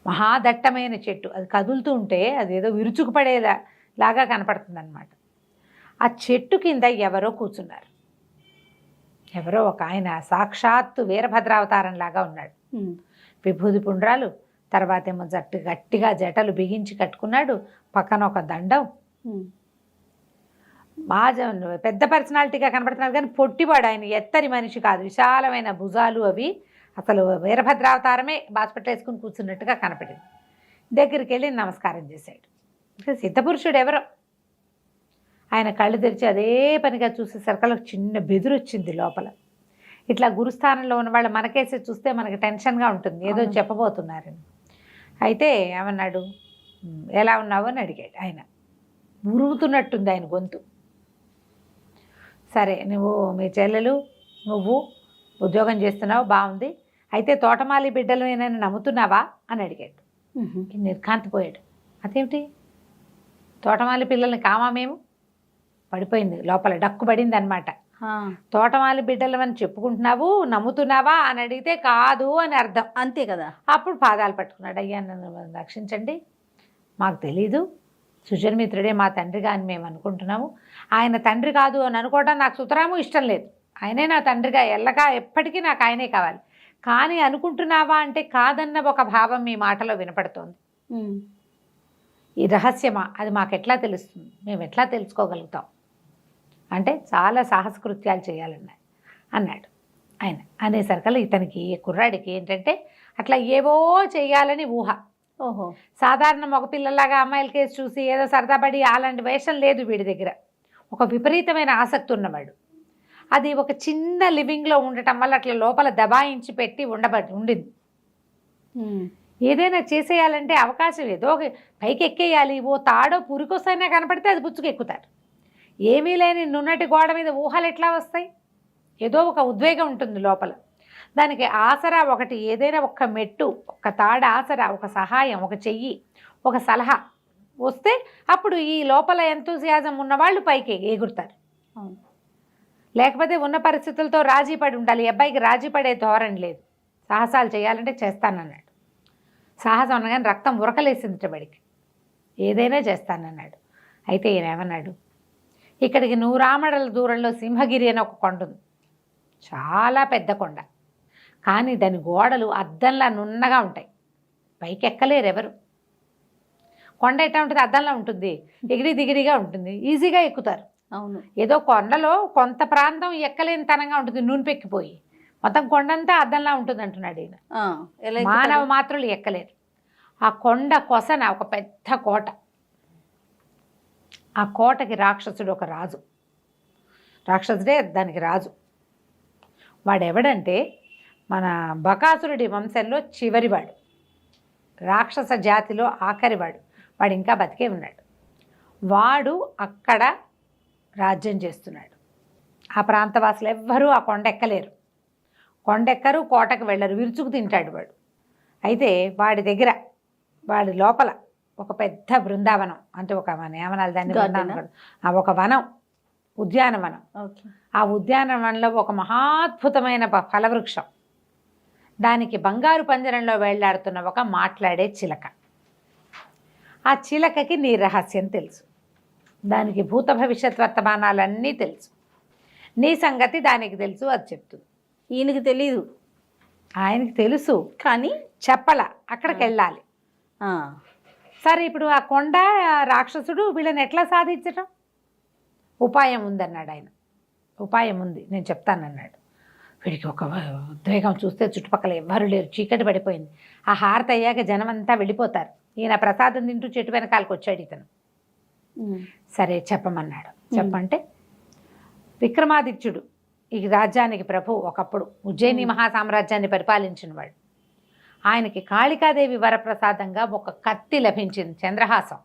మహాదట్టమైన చెట్టు. అది కదులుతూ ఉంటే అది ఏదో విరుచుకుపడేలాగా కనపడుతుంది అనమాట. ఆ చెట్టు కింద ఎవరో కూర్చున్నారు. ఎవరో ఒక ఆయన సాక్షాత్తు వీరభద్రావతారంలాగా ఉన్నాడు. విభూది పుండ్రాలు, తర్వాత ఏమో గట్టిగా జటలు బిగించి కట్టుకున్నాడు. పక్కన ఒక దండం. బాగా పెద్ద పర్సనాలిటీగా కనపడుతున్నాడు కానీ పొట్టివాడు ఆయన. ఎత్తరి మనిషి కాదు, విశాలమైన భుజాలు. అవి అసలు వీరభద్రావతారమే బాస్పట్లు వేసుకుని కూర్చున్నట్టుగా కనపడింది. దగ్గరికి వెళ్ళి నమస్కారం చేశాడు. సిద్ధపురుషుడు ఎవరో. ఆయన కళ్ళు తెరిచి అదే పనిగా చూసేసరికి చిన్న బెదురు వచ్చింది లోపల. ఇట్లా గురుస్థానంలో ఉన్న వాళ్ళు మనకేసి చూస్తే మనకి టెన్షన్గా ఉంటుంది, ఏదో చెప్పబోతున్నారని. అయితే ఏమన్నాడు, ఎలా ఉన్నావు అని అడిగాడు. ఆయన ఉరుగుతున్నట్టుంది ఆయన గొంతు. సరే, మీ చెల్లెలు నువ్వు ఉద్యోగం చేస్తున్నావు, బాగుంది. అయితే తోటమాలి బిడ్డలు ఏమైనా నమ్ముతున్నావా అని అడిగాడు. నిర్ఘాంతపోయాడు. అదేమిటి, తోటమాలి పిల్లల్ని కామా మేము? పడిపోయింది లోపల, డక్కు పడింది అనమాట. తోటమాలి బిడ్డలు అని చెప్పుకుంటున్నావు, నమ్ముతున్నావా అని అడిగితే కాదు అని అర్థం. అంతే కదా. అప్పుడు పాదాలు పట్టుకున్నాడు. అయ్యా నన్ను రక్షించండి, మాకు తెలీదు, సుజన్మిత్రుడే మా తండ్రిగా అని మేము అనుకుంటున్నాము. ఆయన తండ్రి కాదు అని అనుకోవడం నాకు సుతరాము ఇష్టం లేదు. ఆయనే నా తండ్రిగా ఎల్లగా ఎప్పటికీ నాకు ఆయనే కావాలి. కానీ అనుకుంటున్నావా అంటే కాదన్న ఒక భావం మీ మాటలో వినపడుతోంది. ఈ రహస్యమా, అది మాకు ఎట్లా తెలుస్తుంది, మేము ఎట్లా తెలుసుకోగలుగుతాం అంటే చాలా సాహసకృత్యాలు చేయాలన్నాడు అన్నాడు ఆయన. అనేసరికల్లా ఇతనికి కుర్రాడికి ఏంటంటే అట్లా ఏవో చేయాలని ఊహ. ఓహో, సాధారణ మగపిల్లలాగా అమ్మాయిల కేసు చూసి ఏదో సరదాపడి అలాంటి వేషం లేదు వీడి దగ్గర. ఒక విపరీతమైన ఆసక్తి ఉన్నవాడు. అది ఒక చిన్న లివింగ్లో ఉండటం వల్ల అట్లా లోపల దబాయించి పెట్టి ఉండింది. ఏదైనా చేసేయాలంటే అవకాశం ఏదో పైకి ఎక్కేయాలి. ఓ తాడో పురికొసైనా కనపడితే అది పుచ్చుకెక్కుతారు. ఏమీ లేని నున్నటి గోడ మీద ఊహలు ఎట్లా వస్తాయి? ఏదో ఒక ఉద్వేగం ఉంటుంది లోపల. దానికి ఆసరా ఒకటి, ఏదైనా ఒక్క మెట్టు, ఒక తాడ ఆసరా, ఒక సహాయం, ఒక చెయ్యి, ఒక సలహా వస్తే అప్పుడు ఈ లోపల ఎంతూజియాజం ఉన్నవాళ్ళు పైకి ఎగురుతారు. లేకపోతే ఉన్న పరిస్థితులతో రాజీ పడి ఉండాలి. ఈ అబ్బాయికి రాజీ పడే ధోరణి లేదు. సాహసాలు చేయాలంటే చేస్తానన్నాడు. సాహసం అనగానే రక్తం ఉరకలేసింది బడికి. ఏదైనా చేస్తానన్నాడు. అయితే ఈయన ఏమన్నాడు, ఇక్కడికి 100 ఆమడల దూరంలో సింహగిరి అని ఒక కొండ ఉంది. చాలా పెద్ద కొండ, కానీ దాని గోడలు అద్దంలా నున్నగా ఉంటాయి. పైకి ఎక్కలేరు ఎవరు. కొండ ఎట్లా ఉంటుంది, అద్దంలా ఉంటుంది, ఎగిరి దిగిరిగా ఉంటుంది, ఈజీగా ఎక్కుతారు. అవును, ఏదో కొండలో కొంత ప్రాంతం ఎక్కలేని తనంగా ఉంటుంది, నూనెపెక్కిపోయి. మొత్తం కొండంతా అద్దంలా ఉంటుంది అంటున్నాడు ఈయన. మానవ మాత్రులు ఎక్కలేరు. ఆ కొండ కొసన ఒక పెద్ద కోట. ఆ కోటకి రాక్షసుడు ఒక రాజు. రాక్షసుడే దానికి రాజు. వాడెవడంటే మన బకాసురుడి వంశంలో చివరివాడు, రాక్షస జాతిలో ఆఖరివాడు. వాడు ఇంకా బతికే ఉన్నాడు. వాడు అక్కడ రాజ్యం చేస్తున్నాడు. ఆ ప్రాంతవాసులు ఎవ్వరూ ఆ కొండ ఎక్కలేరు, కొండెక్కరు, కోటకు వెళ్ళరు, విరుచుకు తింటాడు వాడు. అయితే వాడి దగ్గర, వాడి లోపల ఒక పెద్ద బృందావనం, అంటే ఒక ఏమనాలి దాన్ని, ఒక వనం, ఉద్యానవనం. ఆ ఉద్యానవనంలో ఒక మహాద్భుతమైన ఫలవృక్షం, దానికి బంగారు పంజరంలో వేళ్లాడుతున్న ఒక మాట్లాడే చిలక. ఆ చిలకకి నీ రహస్యం తెలుసు, దానికి భూత భవిష్యత్ వర్తమానాలన్నీ తెలుసు, నీ సంగతి దానికి తెలుసు, అది చెప్తుంది. ఈయనకి తెలీదు, ఆయనకి తెలుసు కానీ చెప్పల, అక్కడికి వెళ్ళాలి. ఆ, సరే, ఇప్పుడు ఆ కొండ ఆ రాక్షసుడు వీళ్ళని ఎట్లా సాధించడం? ఉపాయం ఉందన్నాడు ఆయన. ఉపాయం ఉంది, నేను చెప్తానన్నాడు. వీడికి ఒక ఉద్వేగం, చూస్తే చుట్టుపక్కల ఎవ్వరు లేరు, చీకటి పడిపోయింది. ఆ హారతి అయ్యాక జనం అంతా వెళ్ళిపోతారు. ఈయన ప్రసాదం తింటూ చెట్టు వెనకాలకు వచ్చాడు ఇతను. సరే చెప్పమన్నాడు. చెప్పంటే, విక్రమాదిత్యుడు ఈ రాజ్యానికి ప్రభు, ఒకప్పుడు ఉజ్జయిని మహాసామ్రాజ్యాన్ని పరిపాలించిన వాడు. ఆయనకి కాళికాదేవి వరప్రసాదంగా ఒక కత్తి లభించింది, చంద్రహాసం.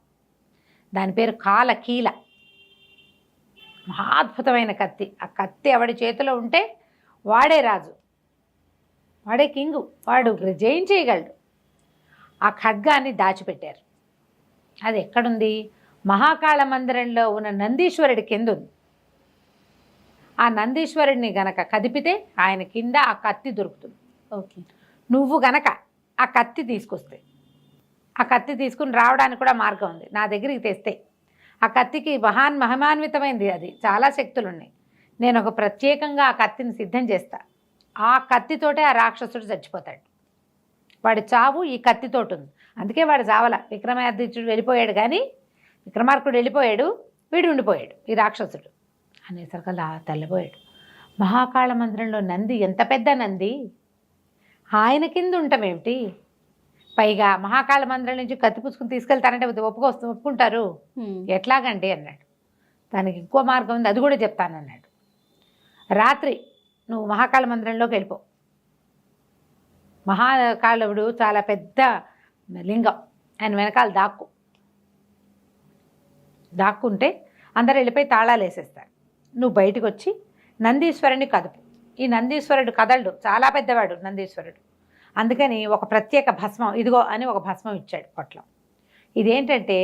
దాని పేరు కాలకీల. మహాద్భుతమైన కత్తి. ఆ కత్తి ఎవడి చేతిలో ఉంటే వాడే రాజు, వాడే కింగు, వాడు జయించేయగలడు. ఆ ఖడ్గాన్ని దాచిపెట్టారు. అది ఎక్కడుంది? మహాకాళ మందిరంలో ఉన్న నందీశ్వరుడి కింద ఉంది. ఆ నందీశ్వరుడిని గనక కదిపితే ఆయన కింద ఆ కత్తి దొరుకుతుంది. ఓకే. నువ్వు గనక ఆ కత్తి తీసుకొస్తే, ఆ కత్తి తీసుకుని రావడానికి కూడా మార్గం ఉంది, నా దగ్గరికి తెస్తే. ఆ కత్తికి మహిమాన్వితమైంది, అది చాలా శక్తులు ఉన్నాయి. నేను ఒక ప్రత్యేకంగా ఆ కత్తిని సిద్ధం చేస్తా. ఆ కత్తితోటే ఆ రాక్షసుడు చచ్చిపోతాడు. వాడి చావు ఈ కత్తితోటి ఉంది. అందుకే వాడు చావల. విక్రమాదిత్యుడు వెళ్ళిపోయాడు, కానీ విక్రమార్కుడు వెళ్ళిపోయాడు, వీడు ఉండిపోయాడు, ఈ రాక్షసుడు. అనేసరికల్లా తెల్లబోయాడు. మహాకాళ మందిరంలో నంది, ఎంత పెద్ద నంది, ఆయన కింద ఉంటామేమిటి? పైగా మహాకాళ మందిరం నుంచి కత్తి పుచ్చుకుని తీసుకెళ్తారంటే ఒప్పుకుంటారు, ఎట్లాగండి అన్నాడు. దానికి ఇంకో మార్గం ఉంది, అది కూడా చెప్తానన్నాడు. రాత్రి నువ్వు మహాకాళ మందిరంలోకి వెళ్ళిపో. మహాకాళుడు చాలా పెద్ద లింగం, ఆయన వెనకాల దాక్కుంటే అందరు వెళ్ళిపోయి తాళాలు వేసేస్తారు. నువ్వు బయటకు వచ్చి నందీశ్వరుని కదుపు. ఈ నందీశ్వరుడు కదలడు, చాలా పెద్దవాడు నందీశ్వరుడు. అందుకని ఒక ప్రత్యేక భస్మం, ఇదిగో అని ఒక భస్మం ఇచ్చాడు పొట్లం. ఇదేంటంటే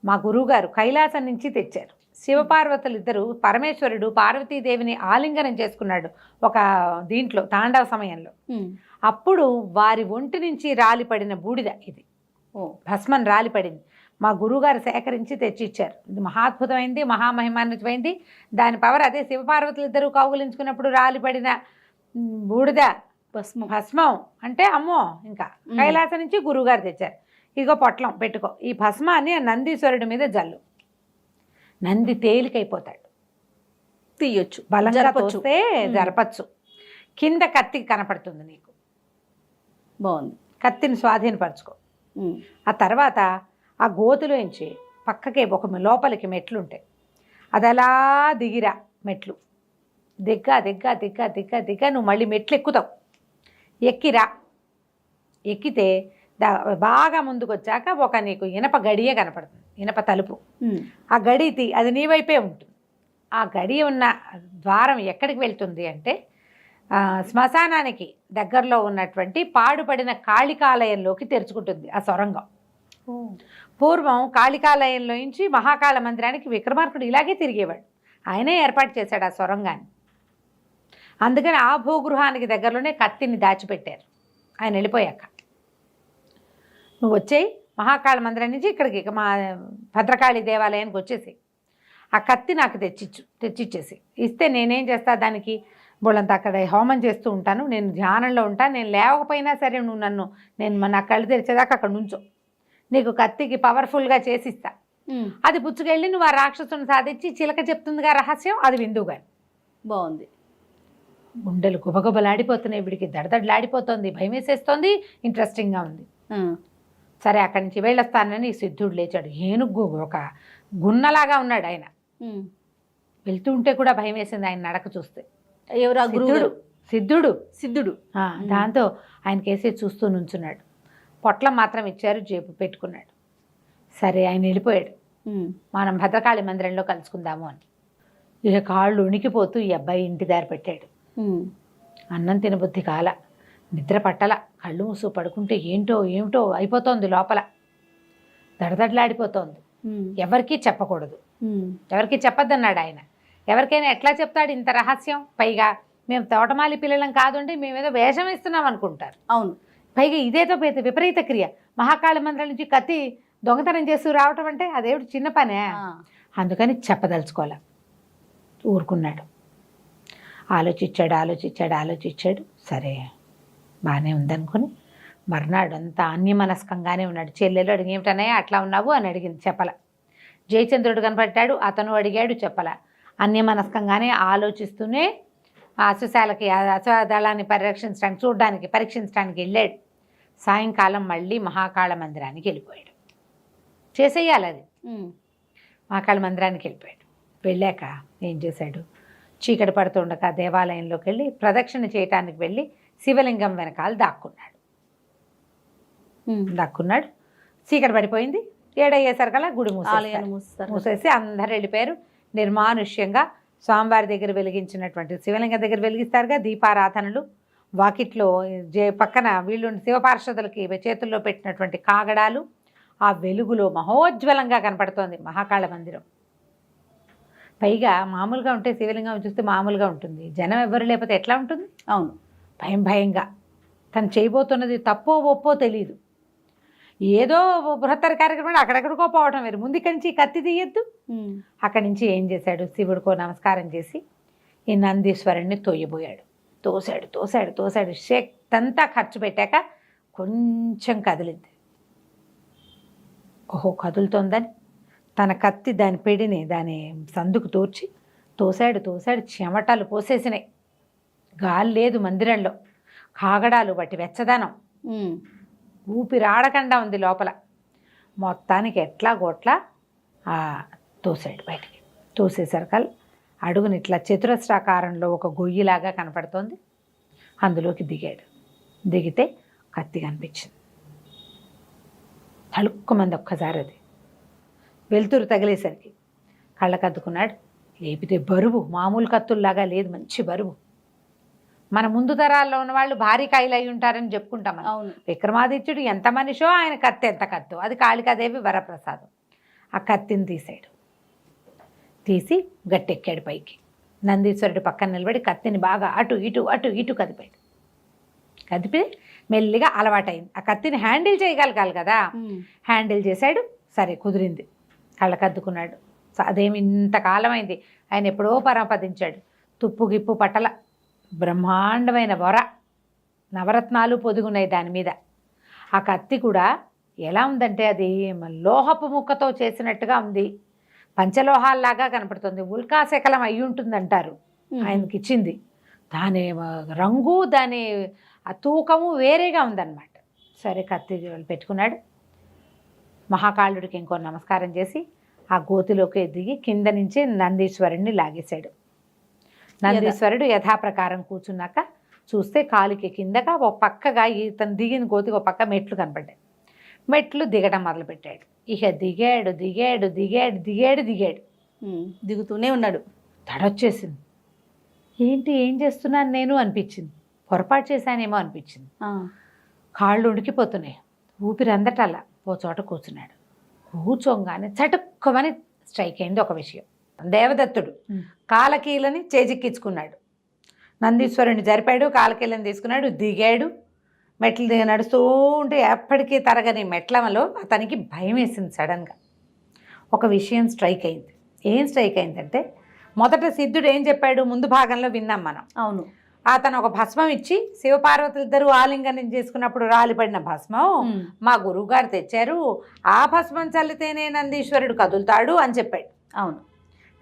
మా గురువుగారు కైలాసం నుంచి తెచ్చారు. శివపార్వతులు ఇద్దరు, పరమేశ్వరుడు పార్వతీదేవిని ఆలింగనం చేసుకున్నాడు ఒక దీంట్లో తాండవ సమయంలో. అప్పుడు వారి ఒంటి నుంచి రాలిపడిన బూడిద ఇది. భస్మం రాలిపడింది. మా గురువుగారు సేకరించి తెచ్చిచ్చారు. ఇది మహాద్భుతమైంది, మహామహిమాన్వితమైంది. దాని పవర్ అదే. శివపార్వతులు ఇద్దరు కౌగులించుకున్నప్పుడు రాలిపడిన బూడిద భస్మం అంటే అమ్మో, ఇంకా కైలాసం నుంచి గురువుగారు తెచ్చారు. ఇదిగో పొట్లం పెట్టుకో, ఈ భస్మాన్ని ఆ నందీశ్వరుడి మీద జల్లు. నంది తేలికైపోతాడు, తీయొచ్చు, బలంగా తోస్తే జరపచ్చు. కింద కత్తి కనపడుతుంది నీకు. బాగుంది. కత్తిని స్వాధీనపరచుకో. ఆ తర్వాత ఆ గోతులోంచి పక్కకే ఒక లోపలికి మెట్లు ఉంటాయి, అది అలా దిగిరా. మెట్లు దిగ్గా నువ్వు మళ్ళీ మెట్లు ఎక్కుతావు. ఎక్కిరా. ఎక్కితే బాగా ముందుకు వచ్చాక ఒక నీకు ఇనప గడియ కనపడుతుంది, ఇనప తలుపు. ఆ గడి అది నీ వైపే ఉంటుంది. ఆ గడి ఉన్న ద్వారం ఎక్కడికి వెళ్తుంది అంటే శ్మశానానికి దగ్గరలో ఉన్నటువంటి పాడుపడిన కాళికాలయంలోకి తెరుచుకుంటుంది ఆ సొరంగం. పూర్వం కాళికాలయంలో నుంచి మహాకాళ మందిరానికి విక్రమార్కుడు ఇలాగే తిరిగేవాడు. ఆయనే ఏర్పాటు చేశాడు ఆ సొరంగాన్ని. అందుకని ఆ భూగృహానికి దగ్గరలోనే కత్తిని దాచిపెట్టారు ఆయన వెళ్ళిపోయాక. నువ్వు వచ్చేయి మహాకాళ మందిరం నుంచి ఇక్కడికి మా భద్రకాళి దేవాలయానికి వచ్చేసి ఆ కత్తి నాకు తెచ్చిచ్చేసి ఇస్తే నేనేం చేస్తా, దానికి బోళ్ళంతా అక్కడ హోమం చేస్తూ ఉంటాను, నేను ధ్యానంలో ఉంటాను. నేను లేవకపోయినా సరే నువ్వు నేను నా కళ్ళు తెరిచేదాకా అక్కడ నుంచో, నీకు కత్తికి పవర్ఫుల్గా చేసిస్తా. అది పుచ్చుకెళ్ళి నువ్వు ఆ రాక్షసుని సాధించి చిలక చెప్తుందిగా రహస్యం, అది విందుగా. బాగుంది. గుండెలు గుబగుబలాడిపోతున్నాయి, వీడికి దడదడలాడిపోతుంది, భయం వేసేస్తోంది, ఇంట్రెస్టింగ్గా ఉంది. సరే అక్కడి నుంచి వెళ్ళొస్తానని సిద్ధుడు లేచాడు. ఏనుగు ఒక గున్నలాగా ఉన్నాడు ఆయన. వెళ్తూ ఉంటే కూడా భయం వేసింది ఆయన నడక చూస్తే. ఎవరు? గురువుడు సిద్ధుడు. దాంతో ఆయన కేసే చూస్తూ నుంచున్నాడు. పొట్లం మాత్రం ఇచ్చారు, జేబు పెట్టుకున్నాడు. సరే ఆయన వెళ్ళిపోయాడు. మనం భద్రకాళి మందిరంలో కలుసుకుందాము అని. ఇక కాళ్ళు ఉణికిపోతూ ఈ అబ్బాయి ఇంటి దారి పెట్టాడు. అన్నం తినబుద్ధి కాల, నిద్ర పట్టల, కళ్ళు మూసు పడుకుంటే ఏమిటో అయిపోతోంది లోపల, దడదడలాడిపోతోంది. ఎవరికీ చెప్పకూడదు, ఎవరికి చెప్పొద్దన్నాడు ఆయన. ఎవరికైనా ఎట్లా చెప్తాడు ఇంత రహస్యం? పైగా మేము తోటమాలి పిల్లలం కాదుంటే మేమేదో వేషం ఇస్తున్నాం అనుకుంటారు. అవును. పైగా ఇదేదో విపరీత క్రియ. మహాకాళి మందిరం నుంచి కత్తి దొంగతనం చేస్తూ రావటం అంటే అదేమిటి చిన్న పనే. అందుకని చెప్పదలుచుకోలే, ఊరుకున్నాడు. ఆలోచించాడు. సరే బాగానే ఉందనుకొని మర్నాడు అంతా అన్యమనస్కంగానే ఉన్నాడు. చెల్లెలు అడిగి ఏమిటనే అట్లా ఉన్నావు అని అడిగింది, చెప్పల. జయచంద్రుడు కనపడ్డాడు, అతను అడిగాడు, చెప్పల. అన్యమనస్కంగానే ఆలోచిస్తూనే అశ్వశాలకి అశ్వదళాన్ని పరీక్షించడానికి వెళ్ళాడు. సాయంకాలం మళ్ళీ మహాకాళ మందిరానికి వెళ్ళిపోయాడు. చేసేయాలి అది. మహాకాళ మందిరానికి వెళ్ళిపోయాడు. వెళ్ళాక ఏం చేశాడు, చీకటి పడుతుండగా దేవాలయంలోకి వెళ్ళి ప్రదక్షిణ చేయటానికి వెళ్ళి శివలింగం వెనకాల దాక్కున్నాడు. చీకటి పడిపోయింది. 7 అయ్యేసరికల్లా గుడి మూసేసి అందరు వెళ్ళిపోయారు. నిర్మానుష్యంగా స్వామివారి దగ్గర వెలిగించినటువంటి శివలింగం దగ్గర వెలిగిస్తారుగా దీపారాధనలు. వాకిట్లో పక్కన వీళ్ళు శివపార్షదులకి చేతుల్లో పెట్టినటువంటి కాగడాలు, ఆ వెలుగులో మహోజ్వలంగా కనపడుతోంది మహాకాళ మందిరం. పైగా మామూలుగా ఉంటే శివలింగం చూస్తే మామూలుగా ఉంటుంది, జనం ఎవరు లేకపోతే ఎట్లా ఉంటుంది? అవును. భయంగా తను చేయబోతున్నది తప్పో ఒప్పో తెలియదు. ఏదో బృహత్తర కార్యక్రమం అక్కడెక్కడికో పోవటం వేరు. ముందు ఇక్కడి నుంచి కత్తి తీయద్దు. అక్కడి నుంచి ఏం చేశాడు, శివుడికో నమస్కారం చేసి ఈ నందీశ్వరుణ్ణి తోయబోయాడు. తోసాడు. శక్తి అంతా ఖర్చు పెట్టాక కొంచెం కదిలింది. ఓహో కదులుతోందని తన కత్తి దాని పెడిని దాని సందుకు తోసాడు. చెమటలు పోసేసినాయి. గాలి లేదు మందిరంలో. కాగడాలు బట్టి వెచ్చదనం, ఊపిరాడకుండా ఉంది లోపల. మొత్తానికి ఎట్లా గోట్లా తోసాడు బయటికి. తోసేసరికల్ అడుగుని ఇట్లా చతురస్రాకారంలో ఒక గొయ్యిలాగా కనపడుతోంది. అందులోకి దిగితే కత్తి కనిపించింది. తళుక్కుమంది ఒక్కసారి. అది వెలుతురు తగిలేసరికి కళ్ళకద్దుకున్నాడు. లేపితే బరువు మామూలు కత్తుల్లాగా లేదు, మంచి బరువు. మన ముందు తరాల్లో ఉన్న వాళ్ళు భారీ కాయలు అయి ఉంటారని చెప్పుకుంటాం. అవును. విక్రమాదిత్యుడు ఎంత మనిషో ఆయన కత్తి ఎంత కత్తో. అది కాళికాదేవి వరప్రసాదం. ఆ కత్తిని తీసి గట్టెక్కాడు పైకి. నందీశ్వరుడి పక్కన నిలబడి కత్తిని బాగా అటు ఇటు కదిపి మెల్లిగా అలవాటైంది. ఆ కత్తిని హ్యాండిల్ చేయగలగాలి కదా, హ్యాండిల్ చేశాడు. సరే కుదిరింది. కళ్ళకద్దుకున్నాడు. అదేమి ఇంతకాలమైంది, ఆయన ఎప్పుడో పరమపదించాడు. తుప్పు గిప్పు పట్టల, బ్రహ్మాండమైన బొర, నవరత్నాలు పొదుగున్నాయి దాని మీద. ఆ కత్తి కూడా ఎలా ఉందంటే అది లోహపు ముక్కతో చేసినట్టుగా ఉంది, పంచలోహాల్లాగా కనపడుతుంది. ఉల్కాశకలం అయి ఉంటుందంటారు ఆయనకి ఇచ్చింది. దాని రంగు దాని ఆ తూకము వేరేగా ఉందన్నమాట. సరే కత్తి పెట్టుకున్నాడు. మహాకాళుడికి ఇంకో నమస్కారం చేసి ఆ గోతిలోకి దిగి కింద నుంచి నందీశ్వరుడిని లాగేశాడు. నందీశ్వరుడు యథాప్రకారం కూర్చున్నాక చూస్తే కాలుకి కిందగా ఒక పక్కగా ఇతను దిగిన గోతికి ఒక పక్క మెట్లు కనపడ్డాయి. మెట్లు దిగడం మొదలుపెట్టాడు. ఇక దిగాడు. దిగుతూనే ఉన్నాడు. తడొచ్చేసింది. ఏం చేస్తున్నాను నేను అనిపించింది. పొరపాటు చేశానేమో అనిపించింది. కాళ్ళు ఉడికిపోతున్నాయి, ఊపిరి అందటల్లా. ఓ చోట కూర్చున్నాడు. కూర్చోగానే చటుక్కమని స్ట్రైక్ అయింది ఒక విషయం. దేవదత్తుడు కాలకీలని చేజిక్కించుకున్నాడు. నందీశ్వరుని జరిపాడు, కాలకీలను తీసుకున్నాడు, దిగాడు. మెట్లు నడుస్తూ ఉంటే ఎప్పటికీ తరగని మెట్లలో అతనికి భయం వేసింది. సడన్గా ఒక విషయం స్ట్రైక్ అయింది. ఏం స్ట్రైక్ అయిందంటే, మొదట సిద్ధుడు ఏం చెప్పాడు ముందు భాగంలో విన్నాం మనం. అవును. అతను ఒక భస్మం ఇచ్చి శివపార్వతులిద్దరూ ఆలింగనం చేసుకున్నప్పుడు రాలిపడిన భస్మం మా గురువు గారు తెచ్చారు, ఆ భస్మం చల్లితేనే నందీశ్వరుడు కదులుతాడు అని చెప్పాడు. అవును.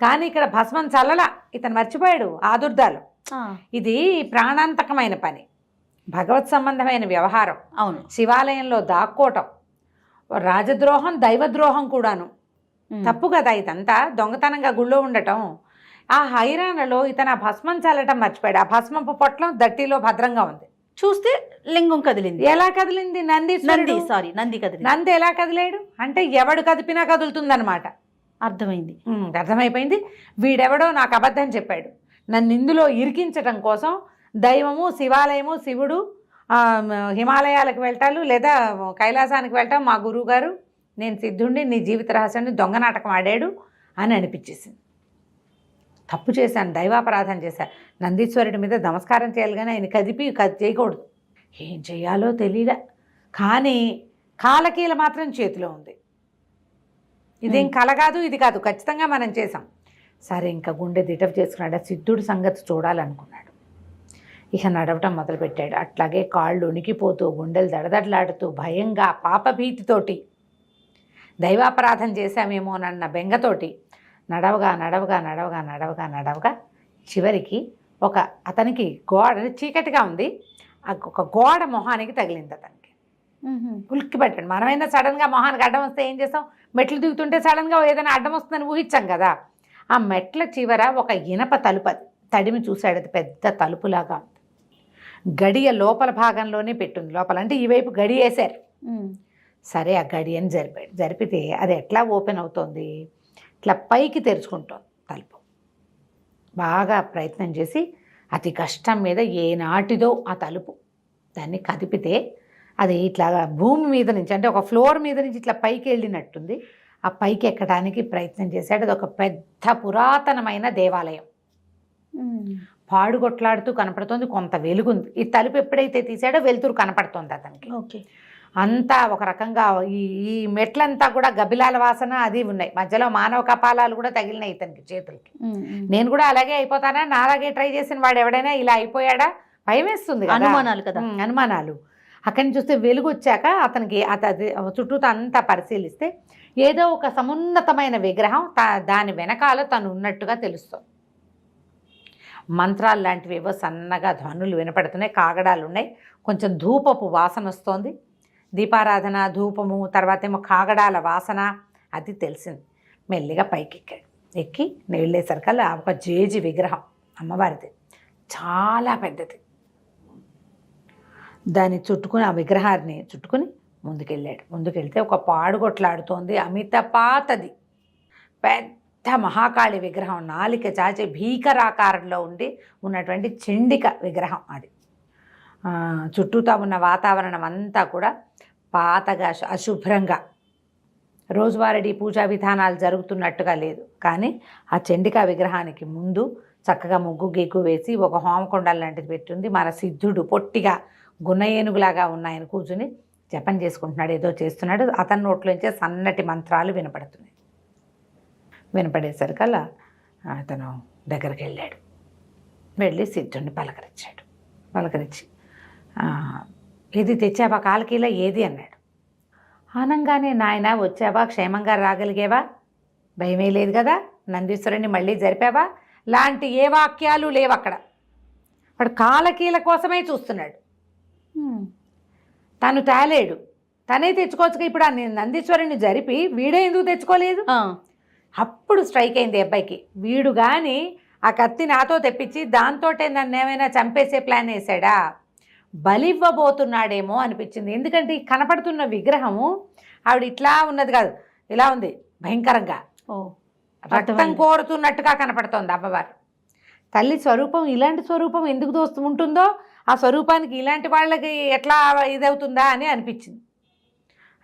కానీ ఇక్కడ భస్మం చల్లలా, ఇతను మర్చిపోయాడు ఆదుర్దాలు. ఇది ప్రాణాంతకమైన పని, భగవత్ సంబంధమైన వ్యవహారం. అవును. శివాలయంలో దాక్కోవటం రాజద్రోహం, దైవద్రోహం కూడాను. తప్పు కదా ఇదంతా. దొంగతనంగా గుళ్ళో ఉండటం. ఆ హైరాణలో ఇతను ఆ భస్మం చల్లటం మర్చిపోయాడు. ఆ భస్మపు పొట్లం దట్టిలో భద్రంగా ఉంది. చూస్తే లింగం కదిలింది. ఎలా కదిలింది? నంది కదిలింది. నంది ఎలా కదిలేడు అంటే ఎవడు కదిపినా కదులుతుందన్నమాట. అర్థమైపోయింది. వీడెవడో నాకు అబద్ధం చెప్పాడు. నన్ను ఇందులో ఇరికించటం కోసం దైవము, శివాలయము, శివుడు, హిమాలయాలకు వెళ్ళటాలు లేదా కైలాసానికి వెళ్ళటం మా గురువు గారు, నేను సిద్ధుడిని, నీ జీవిత రహస్యాన్ని దొంగ నాటకం ఆడాడు అని అనిపించేసింది. తప్పు చేశాను, దైవాపరాధన చేశాను, నందీశ్వరుడి మీద నమస్కారం చేయాలి కానీ ఆయన కదిపి చేయకూడదు. ఏం చేయాలో తెలియదా, కానీ కాలకీల మాత్రం చేతిలో ఉంది. ఇదేం కల కాదు, ఇది కాదు, ఖచ్చితంగా మనం చేసాం. సరే ఇంకా గుండె దిటవ్ చేసుకున్నాడు. ఆ సిద్ధుడి సంగతి చూడాలనుకున్నాడు. ఇక నడవటం మొదలుపెట్టాడు. అట్లాగే కాళ్ళు ఉనికిపోతూ, గుండెలు దడదడలాడుతూ, భయంగా, పాపభీతితోటి, దైవాపరాధం చేశామేమోనన్న బెంగతోటి నడవగా నడవగా నడవగా నడవగా నడవగా చివరికి అతనికి గోడ చీకటిగా ఉంది, ఒక గోడ మొహానికి తగిలింది. అతనికి ఉలిక్కి పెట్టండి. మనమైనా సడన్గా మొహానికి అడ్డం వస్తే ఏం చేస్తాం? మెట్లు దిగుతుంటే సడన్గా ఏదైనా అడ్డం వస్తుందని ఊహించాం కదా. ఆ మెట్ల చివర ఒక ఇనప తలుపు, అది తడిమి చూశాడు. అది పెద్ద తలుపులాగా ఉంది. గడియ లోపల భాగంలోనే పెట్టుంది. లోపల అంటే ఈ వైపు గడి వేశారు. సరే ఆ గడియని జరిపితే అది ఎట్లా ఓపెన్ అవుతుంది? ఇట్లా పైకి తెరుచుకుంటుంది తలుపు. బాగా ప్రయత్నం చేసి అతి కష్టం మీద ఏనాటిదో ఆ తలుపు దాన్ని కదిపితే అది ఇట్లా భూమి మీద నుంచి, అంటే ఒక ఫ్లోర్ మీద నుంచి ఇట్లా పైకి వెళ్ళినట్టుంది. ఆ పైకి ఎక్కడానికి ప్రయత్నం చేశాడు. అది ఒక పెద్ద పురాతనమైన దేవాలయం. పాడుగొట్లాడుతూ కనపడుతుంది. కొంత వెలుగుంది. ఈ తలుపు ఎప్పుడైతే తీసాడో వెలుతురు కనపడుతుంది అతనికి. ఓకే. అంతా ఒక రకంగా ఈ మెట్లంతా కూడా గబ్బిలాల వాసన అది ఉన్నాయి. మధ్యలో మానవ కపాలాలు కూడా తగిలినాయి ఇతనికి చేతులకి. నేను కూడా అలాగే అయిపోతానా, నాలాగే ట్రై చేసిన వాడు ఎవడైనా ఇలా అయిపోయాడా? భయం వేస్తుంది కదా, అనుమానాలు కదా, అనుమానాలు. అక్కడి నుంచి చూస్తే వెలుగు వచ్చాక అతనికి చుట్టూతో అంతా పరిశీలిస్తే ఏదో ఒక సమున్నతమైన విగ్రహం దాని వెనకాల తను ఉన్నట్టుగా తెలుస్తుంది. మంత్రాలు లాంటివి ఏవో సన్నగా ధ్వనులు వినపడుతున్నాయి, కాగడాలు ఉన్నాయి, కొంచెం ధూపపు వాసన వస్తోంది. దీపారాధన, ధూపము, తర్వాత ఏమో కాగడాల వాసన, అది తెలిసింది. మెల్లిగా పైకి ఎక్కి వెళ్ళేసరికల్లా ఒక జేజి విగ్రహం అమ్మవారిది, చాలా పెద్దది. దాన్ని చుట్టుకుని, ఆ విగ్రహాన్ని చుట్టుకుని ముందుకెళ్ళాడు. ముందుకెళ్తే ఒక పాడుగొట్లాడుతోంది, అమిత పాతది పెద్ద మహాకాళి విగ్రహం, నాలిక చాచి భీకరాకారంలో ఉన్నటువంటి చండిక విగ్రహం అది. చుట్టూతా ఉన్న వాతావరణం అంతా కూడా పాతగా, అశుభ్రంగా, రోజువారీ పూజా విధానాలు జరుగుతున్నట్టుగా లేదు. కానీ ఆ చండికా విగ్రహానికి ముందు చక్కగా ముగ్గు గీకు వేసి ఒక హోమకొండాల లాంటిది పెట్టింది. మన సిద్ధుడు పొట్టిగా గున్న ఏనుగులాగా ఉన్నాయని కూర్చుని జపం చేసుకుంటున్నాడు, ఏదో చేస్తున్నాడు. అతని నోట్లోంచే సన్నటి మంత్రాలు వినపడుతున్నాయి. వినపడేసరికల్లా అతను దగ్గరికి వెళ్ళాడు. వెళ్ళి సిద్ధుడిని పలకరించి ఏది తెచ్చావా కాలకీలా, ఏది అన్నాడు. ఆనంగానే, నాయన వచ్చావా, క్షేమంగా రాగలిగేవా, భయమే లేదు కదా, నందీశ్వరుని మళ్ళీ జరిపావా, లాంటి ఏ వాక్యాలు లేవు అక్కడ. వాడు కాలకీల కోసమే చూస్తున్నాడు. తను తేలేడు, తనే తెచ్చుకోవచ్చుగా. ఇప్పుడు ఆ నందీశ్వరుని జరిపి వీడే ఎందుకు తెచ్చుకోలేదు? అప్పుడు స్ట్రైక్ అయింది అబ్బాయికి. వీడు కానీ ఆ కత్తి నాతో తెప్పించి దాంతోటే నన్ను ఏమైనా చంపేసే ప్లాన్ వేసాడా, బలివ్వబోతున్నాడేమో అనిపించింది. ఎందుకంటే ఈ కనపడుతున్న విగ్రహము ఆవిడ ఇట్లా ఉన్నది కాదు, ఇలా ఉంది, భయంకరంగా రక్తం కోరుతున్నట్టుగా కనపడుతోంది అమ్మవారు. తల్లి స్వరూపం ఇలాంటి స్వరూపం ఎందుకు ఉంటుందో, ఆ స్వరూపానికి ఇలాంటి వాళ్ళకి ఎట్లా ఇదవుతుందా అని అనిపించింది.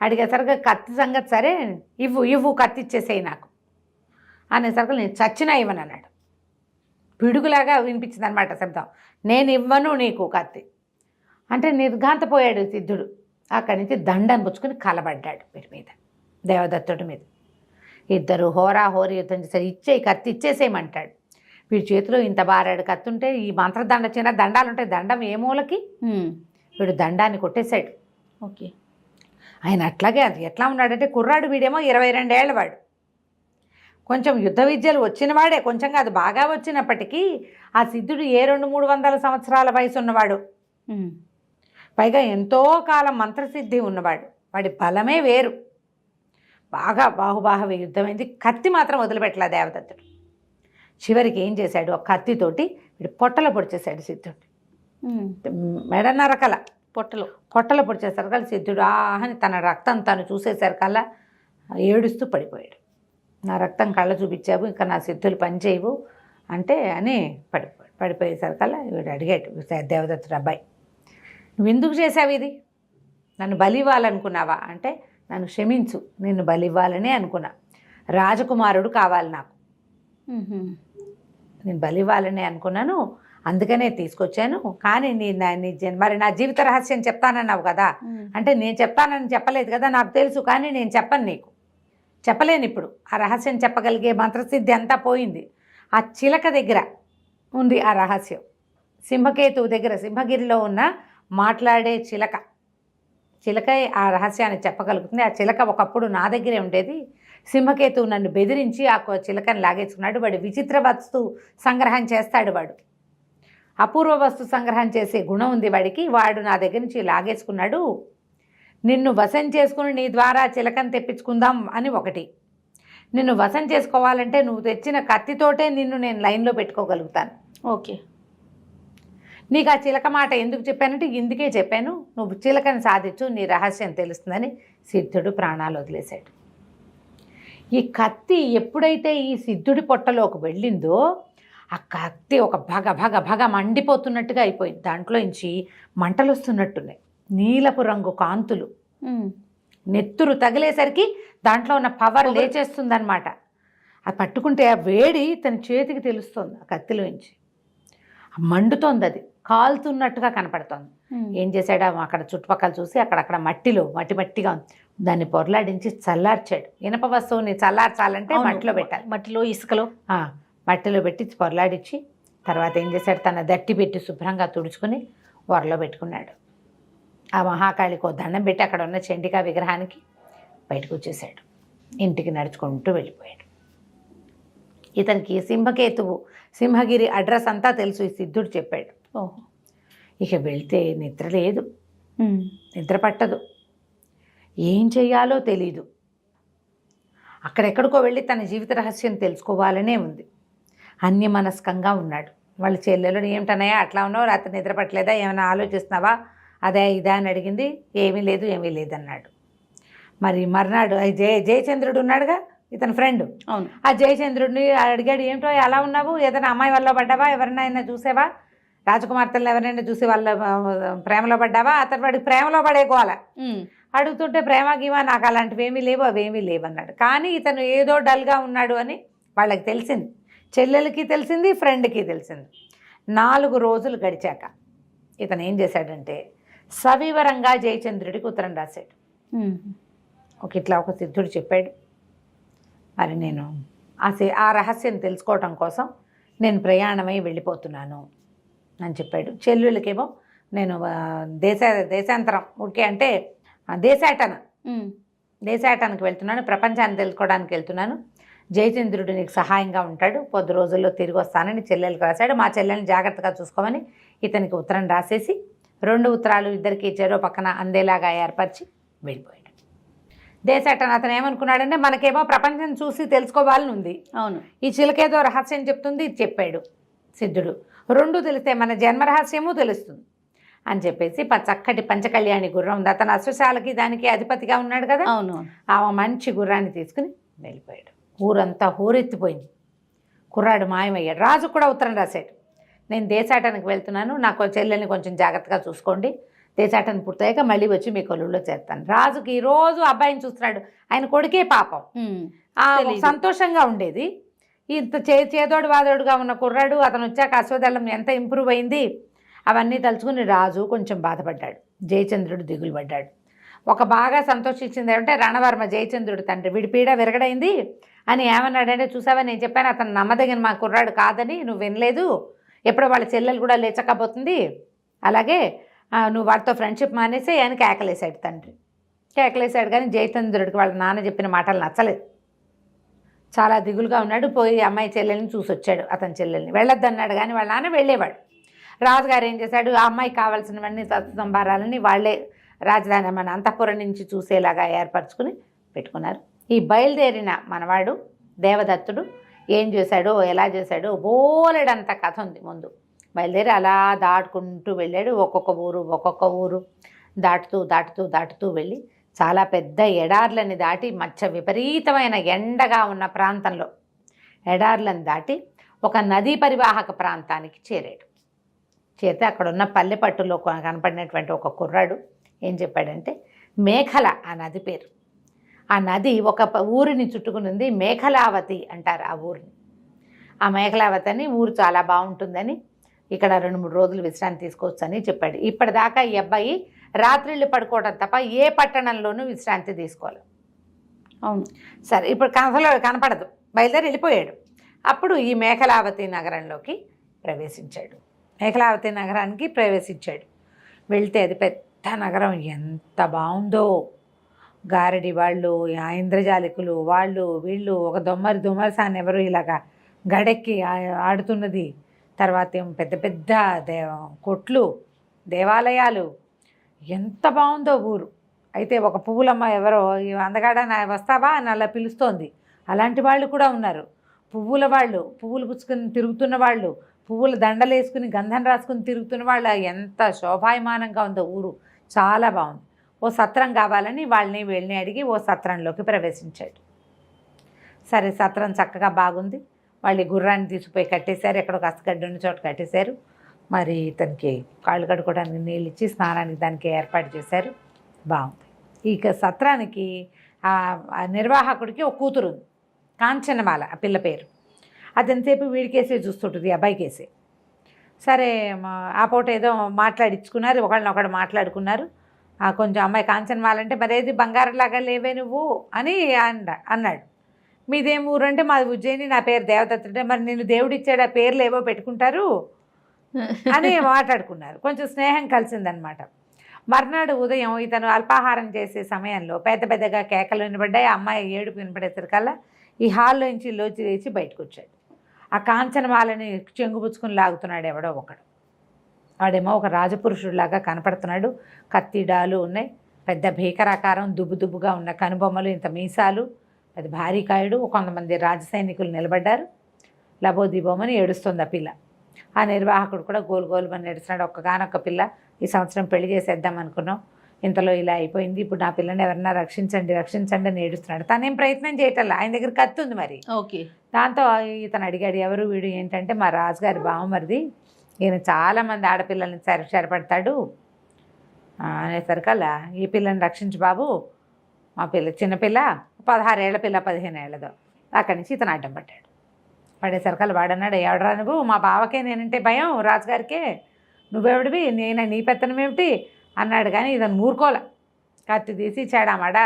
అడిగేసరిగా కత్తి సంగతి సరే, ఇవ్వు కత్తి ఇచ్చేసేయి నాకు అనేసరికి నేను చచ్చినా ఇవ్వను అన్నాడు. పిడుగులాగా వినిపించింది అనమాట శబ్దం. నేను ఇవ్వను నీకు కత్తి అంటే నిర్ఘాంతపోయాడు సిద్ధుడు. అక్కడి నుంచి దండను పుచ్చుకొని కలబడ్డాడు వీడి మీద, దేవదత్తుడి మీద. ఇద్దరు హోరాహోరీ యుద్ధం చేశారు. కత్తి ఇచ్చేసేయమంటాడు. వీడి చేతిలో ఇంత బారాడు కత్తి ఉంటే, ఈ మంత్రదండ చిన్న దండాలు ఉంటాయి, దండం ఏ మూలకి, వీడు దండాన్ని కొట్టేశాడు. ఓకే. ఆయన అట్లాగే అది ఎట్లా ఉన్నాడంటే, కుర్రాడు వీడేమో 22 ఏళ్ళ వాడు, కొంచెం యుద్ధ విద్యలు వచ్చినవాడే, కొంచెం కాదు బాగా వచ్చినప్పటికీ ఆ సిద్ధుడు 200-300 సంవత్సరాల వయసు ఉన్నవాడు, పైగా ఎంతో కాలం మంత్రసిద్ధి ఉన్నవాడు. వాడి బలమే వేరు. బాగా బాహుబాహువ యుద్ధమైంది. కత్తి మాత్రం వదిలిపెట్టలే దేవదత్తుడు. చివరికి ఏం చేశాడు, ఆ కత్తితోటి వీడు పొట్టలో పొడిచేశాడు సిద్ధుడు. మెడనరకల పొట్టలో పొడిచేసరికల్లా సిద్ధుడు ఆహని తన రక్తం తను చూసేసరికల్లా ఏడుస్తూ పడిపోయాడు. నా రక్తం కళ్ళ చూపించావు, ఇంకా నా సిద్ధులు పనిచేయవు అంటే అని పడిపోయేసరికల్లా వీడు అడిగాడు దేవదత్తుడు, అబ్బాయి నువ్వు ఎందుకు చేసావు ఇది, నన్ను బలి ఇవ్వాలనుకున్నావా అంటే, నన్ను క్షమించు, నిన్ను బలి ఇవ్వాలని అనుకున్నా, రాజకుమారుడు కావాలి నాకు. నేను బలి ఇవ్వాలని అనుకున్నాను, అందుకనే తీసుకొచ్చాను. కానీ మరి నా జీవిత రహస్యం చెప్తానన్నావు కదా అంటే నేను చెప్తానని చెప్పలేదు కదా, నాకు తెలుసు, కానీ నేను చెప్పను, నీకు చెప్పలేను. ఇప్పుడు ఆ రహస్యం చెప్పగలిగే మంత్రసిద్ధి అంతా పోయింది. ఆ చిలక దగ్గర ఉంది ఆ రహస్యం. సింహకేతువు దగ్గర, సింహగిరిలో ఉన్న మాట్లాడే చిలక ఆ రహస్యాన్ని చెప్పగలుగుతుంది. ఆ చిలక ఒకప్పుడు నా దగ్గరే ఉండేది. సింహకేతువు నన్ను బెదిరించి ఆ చిలకని లాగేసుకున్నాడు. వాడు విచిత్ర వస్తు సంగ్రహం చేస్తాడు. వాడు అపూర్వ వస్తు సంగ్రహం చేసే గుణం ఉంది వాడికి. వాడు నా దగ్గర నుంచి లాగేసుకున్నాడు. నిన్ను వశం చేసుకుని నీ ద్వారా చిలకని తెప్పించుకుందాం అని ఒకటి. నిన్ను వశం చేసుకోవాలంటే నువ్వు తెచ్చిన కత్తితోటే నిన్ను నేను లైన్లో పెట్టుకోగలుగుతాను. ఓకే, నీకు ఆ చిలక మాట ఎందుకు చెప్పానంటే ఇందుకే చెప్పాను, నువ్వు చిలకని సాధించు, నీ రహస్యం తెలుస్తుందని సిద్ధుడు ప్రాణాలు వదిలేశాడు. ఈ కత్తి ఎప్పుడైతే ఈ సిద్ధుడి పొట్టలోకి వెళ్ళిందో ఆ కత్తి ఒక భగ మండిపోతున్నట్టుగా అయిపోయింది. దాంట్లో నుంచి మంటలు వస్తున్నట్టున్నాయి, నీలపు రంగు కాంతులు. నెత్తురు తగిలేసరికి దాంట్లో ఉన్న పవర్ లేచేస్తుందన్నమాట. అది పట్టుకుంటే ఆ వేడి తన చేతికి తెలుస్తుంది. ఆ కత్తిలోంచి మండుతోంది, అది కాలుతున్నట్టుగా కనపడుతోంది. ఏం చేశాడు, అక్కడ చుట్టుపక్కల చూసి అక్కడక్కడ మట్టిగా ఉంది, దాన్ని పొరలాడించి చల్లార్చాడు. ఇనప వస్తువుని చల్లార్చాలంటే మట్టిలో పెట్టాలి. మట్టిలో పెట్టి పొరలాడించి తర్వాత ఏం చేశాడు, తన దట్టి పెట్టి శుభ్రంగా తుడుచుకొని వరలో పెట్టుకున్నాడు. ఆ మహాకాళికో దండం పెట్టి అక్కడ ఉన్న చండికా విగ్రహానికి బయటకు వచ్చేసాడు. ఇంటికి నడుచుకుంటూ వెళ్ళిపోయాడు. ఇతనికి సింహకేతువు, సింహగిరి అడ్రస్ అంతా తెలుసు, ఈ సిద్ధుడు చెప్పాడు. ఓహో, ఇక వెళ్తే నిద్ర లేదు, నిద్ర పట్టదు, ఏం చెయ్యాలో తెలీదు. అక్కడెక్కడికో వెళ్ళి తన జీవిత రహస్యం తెలుసుకోవాలనే ఉంది. అన్యమనస్కంగా ఉన్నాడు. వాళ్ళ చెల్లెలు ఏమిటనయా అట్లా ఉన్నావు, రాత్రి నిద్ర పట్టలేదా, ఏమైనా ఆలోచిస్తున్నావా, అదే ఇదా అని అడిగింది. ఏమీ లేదు అన్నాడు. మరి మర్నాడు జయచంద్రుడు ఉన్నాడుగా, ఇతని ఫ్రెండ్. అవును, ఆ జయచంద్రుడిని అడిగాడు, ఏమిటో ఎలా ఉన్నావు, ఏదైనా అమ్మాయి వల్ల పడ్డావా, ఎవరినైనా చూసావా, రాజకుమార్తెలను ఎవరైనా చూసి వాళ్ళ ప్రేమలో పడ్డావా, అతను వాడికి ప్రేమలో పడేకోవాలా అడుగుతుంటే ప్రేమ గీమా నాకు అలాంటివి అవేమీ లేవన్నాడు. కానీ ఇతను ఏదో డల్గా ఉన్నాడు అని వాళ్ళకి తెలిసింది, చెల్లెలకి తెలిసింది, ఫ్రెండ్కి తెలిసింది. 4 రోజులు గడిచాక ఇతను ఏం చేశాడంటే సవివరంగా జయచంద్రుడికి ఉత్తరం రాశాడు. ఇట్లా ఒక సిద్ధుడు చెప్పాడు, మరి నేను ఆ రహస్యం తెలుసుకోవటం కోసం నేను ప్రయాణమై వెళ్ళిపోతున్నాను అని చెప్పాడు. చెల్లెళ్ళకేమో నేను దేశాంతరం ఊరికే అంటే దేశాటనకు వెళ్తున్నాను, ప్రపంచాన్ని తెలుసుకోవడానికి వెళ్తున్నాను, జయచంద్రుడు నీకు సహాయంగా ఉంటాడు, 10 రోజుల్లో తిరిగి వస్తానని చెల్లెలకు రాశాడు. మా చెల్లెల్ని జాగ్రత్తగా చూసుకోమని ఇతనికి ఉత్తరం రాసేసి 2 ఉత్తరాలు ఇద్దరికి చెరో పక్కన అందేలాగా ఏర్పరిచి వెళ్ళిపోయాడు. దేశాటన అతను ఏమనుకున్నాడంటే మనకేమో ప్రపంచం చూసి తెలుసుకోవాలని ఉంది, అవును, ఈ చిలకేదో రహస్యం చెప్తుంది, ఇది చెప్పాడు సిద్ధుడు. 2 తెలిస్తే మన జన్మ రహస్యము తెలుస్తుంది అని చెప్పేసి చక్కటి పంచకళ్యాణి గుర్రం ఉంది, అతను అశ్వశాలకి దానికి అధిపతిగా ఉన్నాడు కదా, అవును, ఆ మంచి గుర్రాన్ని తీసుకుని వెళ్ళిపోయాడు. ఊరంతా హోరెత్తిపోయింది. కుర్రాడు మాయమయ్యాడు. రాజు కూడా ఉత్తరం రాశాడు, నేను దేశాటనకు వెళ్తున్నాను, నాకు చెల్లెల్ని కొంచెం జాగ్రత్తగా చూసుకోండి, దేశాటన పూర్తయ్యాక మళ్ళీ వచ్చి మీ కొలువులో చేస్తాను. రాజుకి రోజు అబ్బాయిని చూస్తున్నాడు, ఆయన కొడుకే పాపం సంతోషంగా ఉండేది. ఇంత చేదోడు వాదోడుగా ఉన్న కుర్రాడు అతను వచ్చాక అశ్వదళం ఎంత ఇంప్రూవ్ అయింది అవన్నీ తలుచుకుని రాజు కొంచెం బాధపడ్డాడు. జయచంద్రుడు దిగులు పడ్డాడు. ఒక బాగా సంతోషించింది ఏమంటే రణవర్మ జయచంద్రుడు తండ్రి, వీడి పీడ విరగడైంది అని ఏమన్నాడంటే, చూసావా నేను చెప్పాను అతను నమ్మదగిన మా కుర్రాడు కాదని, నువ్వు వినలేదు, ఎప్పుడో వాళ్ళ చెల్లెలు కూడా లేచకపోతుంది, అలాగే నువ్వు వాటితో ఫ్రెండ్షిప్ మానేసి అని కేకలేశాడు తండ్రి. కేకలేశాడు కానీ జయచంద్రుడికి వాళ్ళ నాన్న చెప్పిన మాటలు నచ్చలేదు. చాలా దిగులుగా ఉన్నాడు. పోయి అమ్మాయి చెల్లెల్ని చూసి వచ్చాడు. అతని చెల్లెల్ని వెళ్ళొద్దన్నాడు కానీ వాళ్ళ నాన్న వెళ్ళేవాడు. రాజుగారు ఏం చేశాడు, ఆ అమ్మాయికి కావాల్సినవన్నీ సంభారాలని వాళ్ళే రాజధాని మన అంతఃపురం నుంచి చూసేలాగా ఏర్పరచుకుని పెట్టుకున్నారు. ఈ బయలుదేరిన మనవాడు దేవదత్తుడు ఏం చేశాడో ఎలా చేశాడో బోలెడంత కథ ఉంది. ముందు బయలుదేరి అలా దాటుకుంటూ వెళ్ళాడు. ఒక్కొక్క ఊరు దాటుతూ వెళ్ళి చాలా పెద్ద ఎడార్లని దాటి విపరీతమైన ఎండగా ఉన్న ప్రాంతంలో ఎడార్లను దాటి ఒక నదీ పరివాహక ప్రాంతానికి చేరాడు. చేరితే అక్కడున్న పల్లెపట్టులో కనపడినటువంటి ఒక కుర్రాడు ఏం చెప్పాడంటే, మేఖల ఆ నది పేరు. ఆ నది ఒక ఊరిని చుట్టుకుని ఉంది, మేఖలావతి అంటారు ఆ ఊరిని. ఆ మేఖలావతి అని ఊరు చాలా బాగుంటుందని, ఇక్కడ 2-3 రోజులు విశ్రాంతి తీసుకోవచ్చు అని చెప్పాడు. ఇప్పటిదాకా ఈ అబ్బాయి రాత్రిళ్ళు పడుకోవడం తప్ప ఏ పట్టణంలోనూ విశ్రాంతి తీసుకోవాలి. అవును. సరే, ఇప్పుడు కథలో కనపడదు, బయలుదేరి వెళ్ళిపోయాడు. అప్పుడు ఈ మేఖలావతి నగరంలోకి ప్రవేశించాడు. మేఖలావతి నగరానికి ప్రవేశించాడు. వెళ్తే అది పెద్ద నగరం, ఎంత బాగుందో. గారడి వాళ్ళు, ఇంద్రజాలికులు, వాళ్ళు వీళ్ళు, ఒక దొమ్మరిసాన్ని ఎవరు ఇలాగా గడెక్కి ఆడుతున్నది. తర్వాత ఏం పెద్ద పెద్ద కొట్లు, దేవాలయాలు, ఎంత బాగుందో ఊరు. అయితే ఒక పువ్వులమ్మ ఎవరో, అందగాడ వస్తావా అని అలా పిలుస్తోంది. అలాంటి వాళ్ళు కూడా ఉన్నారు. పువ్వుల వాళ్ళు, పువ్వులు పుచ్చుకొని తిరుగుతున్న వాళ్ళు, పువ్వుల దండలు వేసుకుని గంధం రాసుకుని తిరుగుతున్న వాళ్ళు, ఎంత శోభాయమానంగా ఉందో ఊరు, చాలా బాగుంది. ఓ సత్రం కావాలని వీళ్ళని అడిగి ఓ సత్రంలోకి ప్రవేశించాడు. సరే, సత్రం చక్కగా బాగుంది. వాళ్ళు గుర్రాన్ని తీసుకుపోయి కట్టేశారు, ఎక్కడో కస్తగడ్డ ఉన్న చోట కట్టేశారు. మరి ఇతనికి కాళ్ళు కడుక్కోవడానికి నీళ్ళు ఇచ్చి స్నానానికి దానికి ఏర్పాటు చేశారు. బాగుంది. ఇక సత్రానికి ఆ నిర్వాహకుడికి ఒక కూతురు ఉంది, కాంచనమాల ఆ పిల్ల పేరు. అదంతసేపు వీడికేసే చూస్తుంటుంది, అబ్బాయికేసే. సరే, ఆ పూట ఏదో మాట్లాడించుకున్నారు, ఒకళ్ళనొకడు మాట్లాడుకున్నారు. కొంచెం అమ్మాయి కాంచనమాల అంటే, మరేది బంగారంలాగా లేవే నువ్వు అని అన్నాడు. మీదేం ఊరు అంటే, మాది ఉజ్జయిని, నా పేరు దేవదత్త అంటే, మరి నేను దేవుడిచ్చాడు, ఆ పేర్లు ఏవో పెట్టుకుంటారు అని మాట్లాడుకున్నారు. కొంచెం స్నేహం కలిసిందనమాట. మర్నాడు ఉదయం ఇతను అల్పాహారం చేసే సమయంలో పెద్ద పెద్దగా కేకలు వినబడ్డాయి. ఆ అమ్మాయి ఏడుపు వినపడేసరికల్లా ఈ హాల్లోంచి లోచి లేచి బయటకు వచ్చాడు. ఆ కాంచనమాలని చెంగుపుచ్చుకుని లాగుతున్నాడు ఎవడో ఒకడు. వాడేమో ఒక రాజపురుషుడిలాగా కనపడుతున్నాడు. కత్తిడాలు ఉన్నాయి, పెద్ద భీకరాకారం, దుబ్బుగా ఉన్న కనుబొమ్మలు, ఇంత మీసాలు, అది భారీ కాయుడు. కొంతమంది రాజసైనికులు నిలబడ్డారు. లబోదిబోమని ఏడుస్తుంది ఆ పిల్ల. ఆ నిర్వాహకుడు కూడా గోలుమని ఏడుస్తున్నాడు. ఒక్కగానొక్క పిల్ల, ఈ సంవత్సరం పెళ్లి చేసేద్దాం అనుకున్నాం, ఇంతలో ఇలా అయిపోయింది, ఇప్పుడు నా పిల్లని ఎవరన్నా రక్షించండి అని ఏడుస్తున్నాడు. తనేం ప్రయత్నం చేయటల్లా, ఆయన దగ్గర కత్తి ఉంది మరి. ఓకే. దాంతో ఇతను అడిగాడు, ఎవరు వీడు ఏంటంటే, మా రాజుగారి బావమరిది, ఈయన చాలామంది ఆడపిల్లల్ని సరిపడతాడు అనేసరికల్లా, ఈ పిల్లని రక్షించు బాబు, మా పిల్ల చిన్నపిల్ల, 16 ఏళ్ల పిల్ల, 15 ఏళ్ళదో. అక్కడి నుంచి ఇతను అడ్డం పడ్డాడు. పడేసరికల్లా వాడన్నాడు, ఎవడరా నువ్వు, మా బావకే నేనంటే భయం, రాజుగారికే, నువ్వెవడివి, నీ పెత్తనం ఏమిటి అన్నాడు. కానీ ఇతను మూర్కోల, కత్తి తీసి చాడామాడా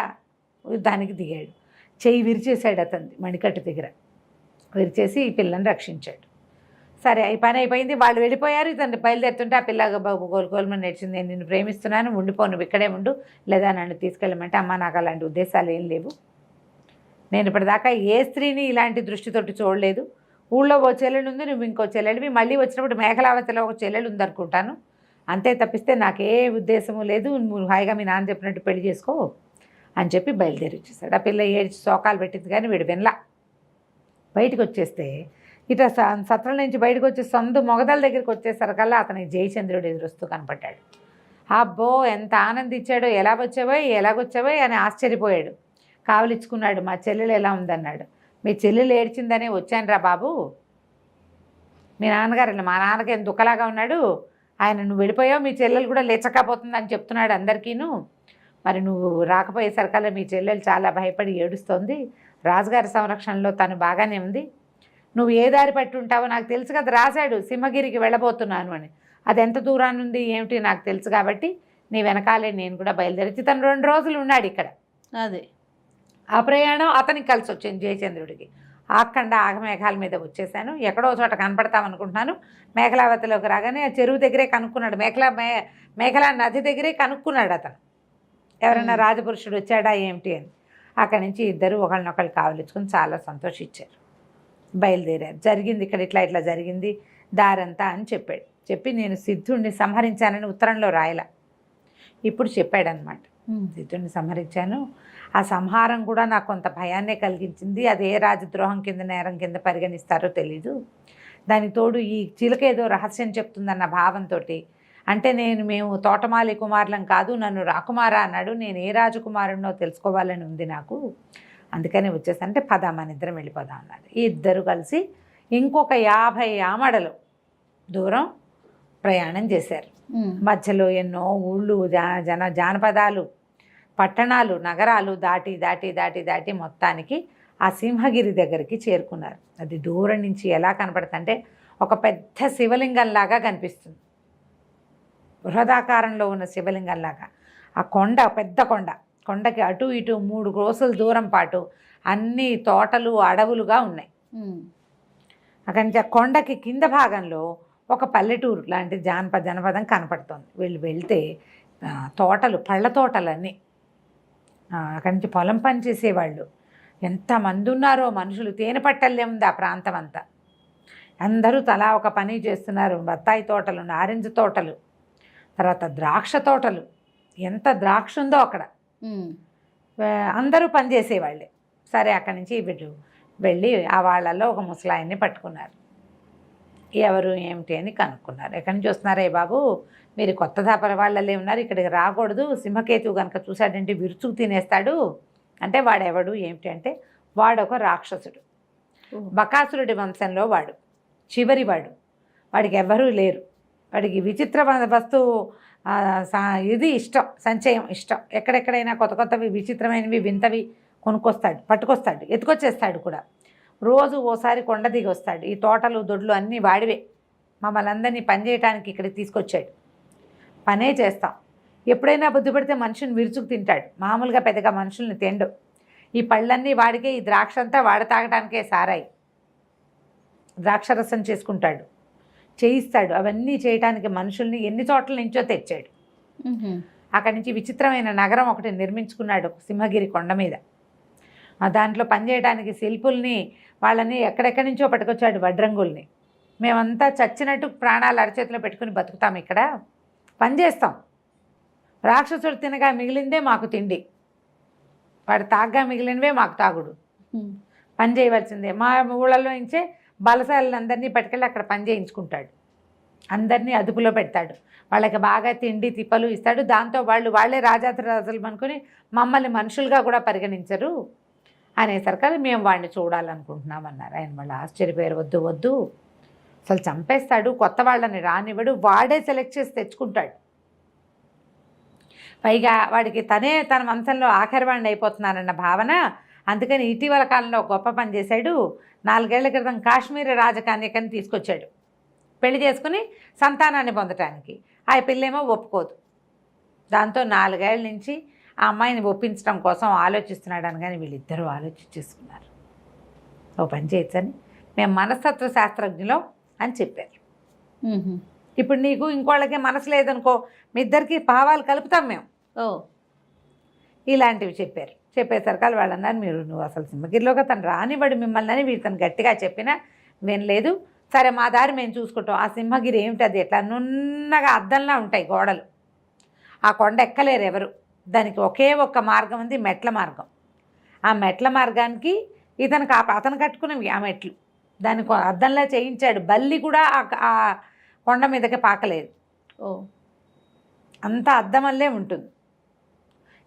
యుద్ధానికి దిగాడు. చెయ్యి విరిచేశాడు అతన్ని మణికట్టు దగ్గర, విరిచేసి ఈ పిల్లని రక్షించాడు. సరే, ఈ పని అయిపోయింది, వాళ్ళు వెళ్ళిపోయారు. ఇతను బయలుదేరుతుంటే ఆ పిల్ల బాబు గోలుమని నేర్చింది, నేను నిన్ను ప్రేమిస్తున్నాను, ఉండిపో, నువ్వు ఇక్కడే ఉండు, లేదా నన్ను తీసుకెళ్ళమంటే, అమ్మ నాకు అలాంటి ఉద్దేశాలు ఏం లేవు, నేను ఇప్పటిదాకా ఏ స్త్రీని ఇలాంటి దృష్టితోటి చూడలేదు, ఊళ్ళో ఓ చెల్లెలు ఉంది, నువ్వు ఇంకో చెల్లెలివి, మళ్ళీ వచ్చినప్పుడు మేఖలావతిలో ఒక చెల్లెలు ఉందనుకుంటాను, అంతే తప్పిస్తే నాకే ఉద్దేశము లేదు, నువ్వు హాయిగా మీ నాన్న చెప్పినట్టు పెళ్లి చేసుకో అని చెప్పి బయలుదేరి వచ్చేసాడు. ఆ పిల్ల ఏడ్చి శోకాలు పెట్టింది, కానీ వీడు వినలా. బయటకు వచ్చేస్తే ఇట్లా సత్రం నుంచి బయటకు వచ్చే సొంత మొగదల దగ్గరికి వచ్చేసరికల్లా అతనికి జయచంద్రుడు ఎదురొస్తూ కనపడ్డాడు. అబ్బో, ఎంత ఆనందించాడో, ఎలాగొచ్చావో అని ఆశ్చర్యపోయాడు. కావలిచ్చుకున్నాడు. మా చెల్లెలు ఎలా ఉందన్నాడు. మీ చెల్లెలు ఏడ్చిందనే వచ్చాను రా బాబు, మీ నాన్నగారు, మా నాన్నకి ఎంత దుఃఖలాగా ఉన్నాడు, ఆయన నువ్వు వెళ్ళిపోయావు, మీ చెల్లెలు కూడా లేచకపోతుందని చెప్తున్నాడు అందరికీను, మరి నువ్వు రాకపోయేసరికల్లా మీ చెల్లెలు చాలా భయపడి ఏడుస్తోంది, రాజుగారి సంరక్షణలో తను బాగానే ఉంది, నువ్వు ఏ దారి పట్టి ఉంటావో నాకు తెలుసు కదా, రాశాడు సింహగిరికి వెళ్ళబోతున్నాను అని, అది ఎంత దూరాన్ని ఉంది ఏమిటి నాకు తెలుసు, కాబట్టి నీ వెనకాలే నేను కూడా బయలుదేరి. తను 2 రోజులు ఉన్నాడు ఇక్కడ. అదే ఆ ప్రయాణం అతనికి కలిసి వచ్చింది జయచంద్రుడికి. ఆఖండ ఆగమేఘాల మీద వచ్చేసాను, ఎక్కడో చోట కనపడతామనుకుంటున్నాను. మేఖలావతిలోకి రాగానే ఆ చెరువు దగ్గరే కనుక్కున్నాడు, మేఖలా నది దగ్గరే కనుక్కున్నాడు అతను, ఎవరైనా రాజపురుషుడు వచ్చాడా ఏమిటి అని. అక్కడి నుంచి ఇద్దరు ఒకళ్ళనొకళ్ళు కావలించుకొని చాలా సంతోషించారు. బయలుదేరారు. జరిగింది ఇక్కడ ఇట్లా జరిగింది దారంతా అని చెప్పాడు. చెప్పి నేను సిద్ధుడిని సంహరించానని ఉత్తరంలో రాయలా, ఇప్పుడు చెప్పాడనమాట. సిద్ధుడిని సంహరించాను, ఆ సంహారం కూడా నాకు కొంత భయాన్నే కలిగించింది, అది ఏ రాజద్రోహం కింద నేరం కింద పరిగణిస్తారో తెలీదు, దానికి తోడు ఈ చిలక ఏదో రహస్యం చెప్తుందన్న భావంతో, అంటే మేము తోటమాలి కుమారులం కాదు, నన్ను రాకుమారా అన్నాడు, నేను ఏ రాజకుమారుడినో తెలుసుకోవాలని ఉంది నాకు, అందుకని వచ్చేసి అంటే పద మన ఇద్దరం వెళ్ళిపోదాం అన్నారు. ఈ ఇద్దరు కలిసి ఇంకొక 50 ఆమడలు దూరం ప్రయాణం చేశారు. మధ్యలో ఎన్నో ఊళ్ళు, జానపదాలు, పట్టణాలు, నగరాలు దాటి మొత్తానికి ఆ సింహగిరి దగ్గరికి చేరుకున్నారు. అది దూరం నుంచి ఎలా కనపడుతుందంటే ఒక పెద్ద శివలింగంలాగా కనిపిస్తుంది. బృహదాకారంలో ఉన్న శివలింగంలాగా. ఆ కొండ పెద్ద కొండకి అటు ఇటు 3 క్రోసుల దూరం పాటు అన్ని తోటలు అడవులుగా ఉన్నాయి. అక్కడి నుంచి ఆ కొండకి కింద భాగంలో ఒక పల్లెటూరు లాంటి జనపదం కనపడుతుంది. వీళ్ళు వెళ్తే తోటలు, పళ్ళ తోటలన్నీ. అక్కడి నుంచి పొలం పని చేసేవాళ్ళు ఎంతమంది ఉన్నారో మనుషులు. తేనె పట్టల్లే ఉంది ఆ ప్రాంతం అంతా. అందరూ తలా ఒక పని చేస్తున్నారు. బత్తాయి తోటలు, నారింజ తోటలు, తర్వాత ద్రాక్ష తోటలు. ఎంత ద్రాక్ష ఉందో అక్కడ. అందరూ పని చేసేవాళ్ళే. సరే అక్కడి నుంచి వీళ్ళు వెళ్ళి ఆ వాళ్ళల్లో ఒక ముసలాయన్ని పట్టుకున్నారు. ఎవరు ఏమిటి అని కనుక్కున్నారు. ఎక్కడి నుంచి వస్తున్నారే బాబు, మీరు కొత్త దాపర వాళ్ళే ఉన్నారు, ఇక్కడికి రాకూడదు, సింహకేతువు కనుక చూశాడంటే విరుచుకు తినేస్తాడు. అంటే వాడెవడు ఏమిటి అంటే వాడొక రాక్షసుడు, బకాసురుడి వంశంలో వాడు, చివరివాడు. వాడికి ఎవ్వరూ లేరు. వాడికి విచిత్ర వస్తువు ఇది ఇష్టం, సంచయం ఇష్టం. ఎక్కడెక్కడైనా కొత్త కొత్తవి విచిత్రమైనవి వింతవి కొనుక్కొస్తాడు, పట్టుకొస్తాడు, ఎత్తుకొచ్చేస్తాడు కూడా. రోజు ఓసారి కొండ దిగి వస్తాడు. ఈ తోటలు దొడ్లు అన్నీ వాడివే. మమ్మల్ని అందరినీ పని చేయడానికి ఇక్కడికి తీసుకొచ్చాడు. పనే చేస్తాం. ఎప్పుడైనా బుద్ధి పడితే మనుషుని విరుచుకు తింటాడు. మామూలుగా పెద్దగా మనుషుల్ని తిండు. ఈ పళ్ళన్నీ వాడికే, ఈ ద్రాక్ష అంతా వాడ తాగడానికే సారాయి. ద్రాక్షరసం చేసుకుంటాడు, చేయిస్తాడు. అవన్నీ చేయడానికి మనుషుల్ని ఎన్ని చోట్ల నుంచో తెచ్చాడు. అక్కడి నుంచి విచిత్రమైన నగరం ఒకటి నిర్మించుకున్నాడు సింహగిరి కొండ మీద. దాంట్లో పనిచేయడానికి శిల్పుల్ని వాళ్ళని ఎక్కడెక్కడి నుంచో పట్టుకొచ్చాడు, వడ్రంగుల్ని. మేమంతా చచ్చినట్టు ప్రాణాలు అరచేతిలో పెట్టుకుని బతుకుతాం, ఇక్కడ పని చేస్తాం. రాక్షసుడు తినగా మిగిలిందే మాకు తిండి, వాడు తాగ్గా మిగిలినవే మాకు తాగుడు. పని చేయవలసిందే. మా ఊళ్ళలో నుంచే బలశాలందరినీ పట్టుకెళ్ళి అక్కడ పని చేయించుకుంటాడు. అందరినీ అదుపులో పెడతాడు. వాళ్ళకి బాగా తిండి తిప్పలు ఇస్తాడు. దాంతో వాళ్ళే రాజాలు అనుకుని మమ్మల్ని మనుషులుగా కూడా పరిగణించరు అనేసరికి మేము వాడిని చూడాలనుకుంటున్నామన్నారు. ఆయన వాళ్ళు ఆశ్చర్యపోయారు. వద్దు వద్దు, అసలు చంపేస్తాడు, కొత్త వాళ్ళని రానివ్వడు, వాడే సెలెక్ట్ చేసి తెచ్చుకుంటాడు. పైగా వాడికి తన వంశంలో ఆఖరి వాడిని అయిపోతున్నానన్న భావన. అందుకని ఇటీవల కాలంలో గొప్ప పని చేశాడు. 4 ఏళ్ల క్రితం కాశ్మీర్ రాజకన్యకని తీసుకొచ్చాడు పెళ్లి చేసుకుని సంతానాన్ని పొందటానికి. ఆ పిల్లేమో ఒప్పుకోదు. దాంతో 4 ఏళ్ల నుంచి ఆ అమ్మాయిని ఒప్పించడం కోసం ఆలోచిస్తున్నాడు. అనగానే వీళ్ళిద్దరూ ఆలోచించేసుకున్నారు. ఓ పని చేయొచ్చని మేము మనస్తత్వ శాస్త్రజ్ఞులం అని చెప్పారు. ఇప్పుడు నీకు ఇంకోళ్ళకి మనసు లేదనుకో, మీ ఇద్దరికి భావాలు కలుపుతాం మేము. ఇలాంటివి చెప్పారు. చెప్పేసరికి వాళ్ళు అన్నారు, నువ్వు అసలు సింహగిరిలోకి తను రానివ్వడు మిమ్మల్ని అని వీళ్ళు తను గట్టిగా చెప్పినా వినలేదు. సరే మా దారి మేము చూసుకుంటాం. ఆ సింహగిరి ఏమిటి, అది ఎట్లా నున్నగా అద్దంలా ఉంటాయి గోడలు. ఆ కొండ ఎక్కలేరు ఎవరు. దానికి ఒకే ఒక్క మార్గం ఉంది, మెట్ల మార్గం. ఆ మెట్ల మార్గానికి అతను కట్టుకున్నవి ఆ మెట్లు. దానికి అద్దంలా చేయించాడు. బల్లి కూడా ఆ కొండ మీదకి పాకలేదు. అంత అద్దం వల్లే ఉంటుంది.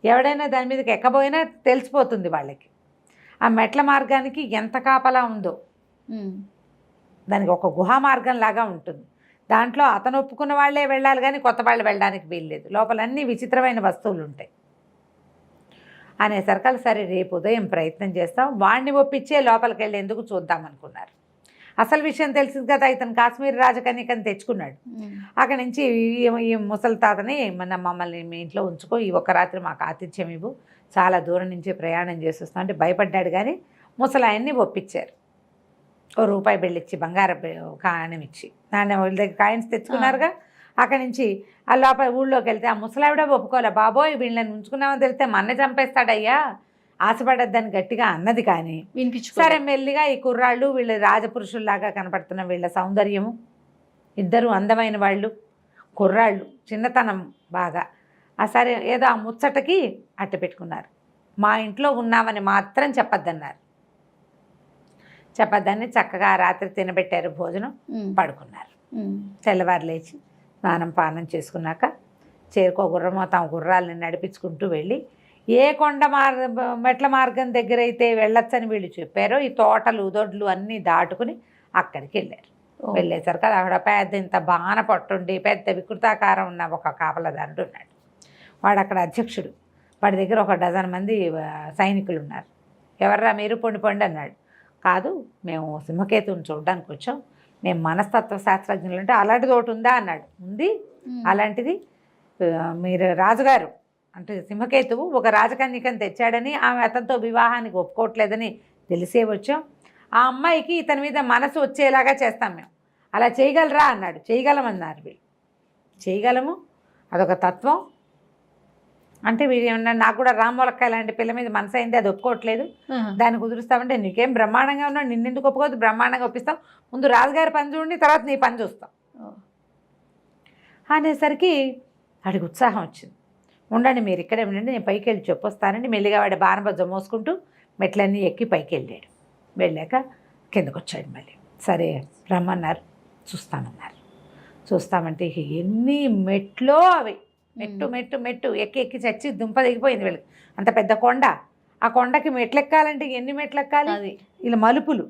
ఎవడైనా దాని మీదకి ఎక్కబోయినా తెలిసిపోతుంది వాళ్ళకి. ఆ మెట్ల మార్గానికి ఎంత కాపలా ఉందో. దానికి ఒక గుహా మార్గం లాగా ఉంటుంది. దాంట్లో అతను ఒప్పుకున్న వాళ్ళే వెళ్ళాలి కానీ కొత్త వాళ్ళు వెళ్ళడానికి వీల్లేదు. లోపలన్నీ విచిత్రమైన వస్తువులు ఉంటాయి అనేసరికి సరే రేపు ఉదయం ప్రయత్నం చేస్తాం, వాడిని ఒప్పించే లోపలికి వెళ్ళి ఎందుకు చూద్దామనుకున్నారు. అసలు విషయం తెలిసింది కదా, ఇతను కాశ్మీర్ రాజకన్యకని తెచ్చుకున్నాడు. అక్కడి నుంచి ఈ ముసలి తాతని మమ్మల్ని మీ ఇంట్లో ఉంచుకో, ఈ ఒక్క రాత్రి మాకు ఆతిథ్యం ఇవ్వు, చాలా దూరం నుంచి ప్రయాణం చేసి వస్తాం అంటే భయపడ్డాడు. కానీ ముసలాయన్ని ఒప్పించారు. ₹1 బిళ్ళిచ్చి, బంగారం కాయనం ఇచ్చి, నాన్న వాళ్ళ దగ్గర కాయిన్స్ తెచ్చుకున్నారుగా. అక్కడి నుంచి ఆ లోపల ఊళ్ళోకి వెళ్తే ఆ ముసలావిడ ఒప్పుకోలే. బాబోయ్ వీళ్ళని ఉంచుకున్నామని తెలిస్తే మన్నే చంపేస్తాడయ్యా, ఆశపడద్దని గట్టిగా అన్నది. కానీ సరే మెల్లిగా ఈ కుర్రాళ్ళు వీళ్ళు రాజపురుషుల్లాగా కనపడుతున్న వీళ్ళ సౌందర్యము, ఇద్దరు అందమైన వాళ్ళు, కుర్రాళ్ళు, చిన్నతనం బాగా. సరే ఏదో ఆ ముచ్చటకి అట్టు పెట్టుకున్నారు. మా ఇంట్లో ఉన్నామని మాత్రం చెప్పొద్దన్నారు. చెప్పొద్దని చక్కగా రాత్రి తినబెట్టారు, భోజనం, పడుకున్నారు. తెల్లవారు లేచి స్నానం పానం చేసుకున్నాక గుర్రమో తమ గుర్రాలని నడిపించుకుంటూ వెళ్ళి ఏ కొండ మెట్ల మార్గం దగ్గర అయితే వెళ్ళొచ్చని వీళ్ళు చెప్పారో ఈ తోటలు దొడ్లు అన్నీ దాటుకుని అక్కడికి వెళ్ళారు. వెళ్ళేసరికి అక్కడ పెద్ద ఇంత బాణ పట్టుండి పెద్ద వికృతాకారం ఉన్న ఒక కాపలదారుడు ఉన్నాడు. వాడు అక్కడ అధ్యక్షుడు. వాడి దగ్గర 1 డజన్ మంది సైనికులు ఉన్నారు. ఎవర్రా మీరు, పొండి పొండి అన్నాడు. కాదు, మేము సింహకేతువుని చూడడానికి వచ్చాం, మేము మనస్తత్వ శాస్త్రజ్ఞులు. అంటే అలాంటిది ఒకటి ఉందా అన్నాడు. ఉంది, అలాంటిది మీరు రాజుగారు అంటే సింహకేతువు ఒక రాజకన్యకని తెచ్చాడని, ఆమె అతనితో వివాహానికి ఒప్పుకోవట్లేదని తెలిసే వచ్చాం. ఆ అమ్మాయికి ఇతని మీద మనసు వచ్చేలాగా చేస్తాం మేము. అలా చేయగలరా అన్నాడు. చేయగలమన్నారు వీళ్ళు. చేయగలము, అదొక తత్వం. అంటే వీడు ఏమన్నా, నాకు కూడా రామ్మొలక్కాయ లాంటి పిల్ల మీద మనసు అయింది, అది ఒప్పుకోవట్లేదు, దాన్ని కుదురుస్తామంటే నీకేం బ్రహ్మాండంగా ఉన్నావు, నిన్నెందుకు ఒప్పుకోవద్దు, బ్రహ్మాండంగా ఒప్పిస్తాం, ముందు రాజుగారి పని చూడండి, తర్వాత నీ పని చూస్తాం అనేసరికి వాడికి ఉత్సాహం వచ్చింది. ఉండండి మీరు ఇక్కడే ఉండండి, నేను పైకి వెళ్ళి చెప్పొస్తానండి. మెల్లిగా వాడి బాణబజ్జ మోసుకుంటూ మెట్లన్నీ ఎక్కి పైకి వెళ్ళాడు. వెళ్ళాక కిందకు వచ్చాడు మళ్ళీ. సరే రమ్మన్నారు, చూస్తామన్నారు. చూస్తామంటే ఇక ఎన్ని మెట్లో అవి, మెట్టు మెట్టు మెట్టు ఎక్కి ఎక్కి చచ్చి దుంప దిగిపోయింది వీళ్ళకి. అంత పెద్ద కొండ, ఆ కొండకి మెట్లు ఎక్కాలంటే ఎన్ని మెట్లు ఎక్కాలి, ఇలా మలుపులు,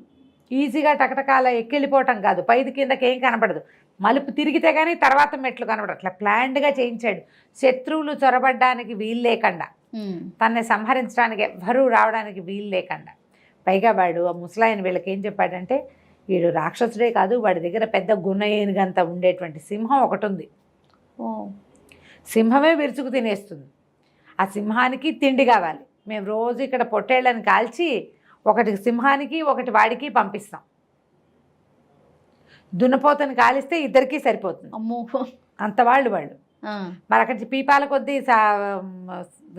ఈజీగా టకటకాల ఎక్కెళ్ళిపోవటం కాదు, పైది కిందకి ఏం కనపడదు, మలుపు తిరిగితే కానీ తర్వాత మెట్లు కనపడదు. అట్లా ప్లాన్డ్గా చేయించాడు, శత్రువులు చొరబడ్డానికి వీలు లేకుండా, తనని సంహరించడానికి ఎవ్వరూ రావడానికి వీలు లేకుండా. పైగా వాడు ఆ ముసలాయన వీళ్ళకి ఏం చెప్పాడంటే, వీడు రాక్షసుడే కాదు, వాడి దగ్గర పెద్ద గున్న ఏనుగంత ఉండేటువంటి సింహం ఒకటి ఉంది, సింహమే విరుచుకు తినేస్తుంది, ఆ సింహానికి తిండి కావాలి, మేము రోజు ఇక్కడ పొట్టేళ్ళని కాల్చి ఒకటి సింహానికి ఒకటి వాడికి పంపిస్తాం, దున్నపోతని కాలిస్తే ఇద్దరికీ సరిపోతుంది. అమ్మో, అంత వాళ్ళు మరి అక్కడి పీపాల కొద్దీ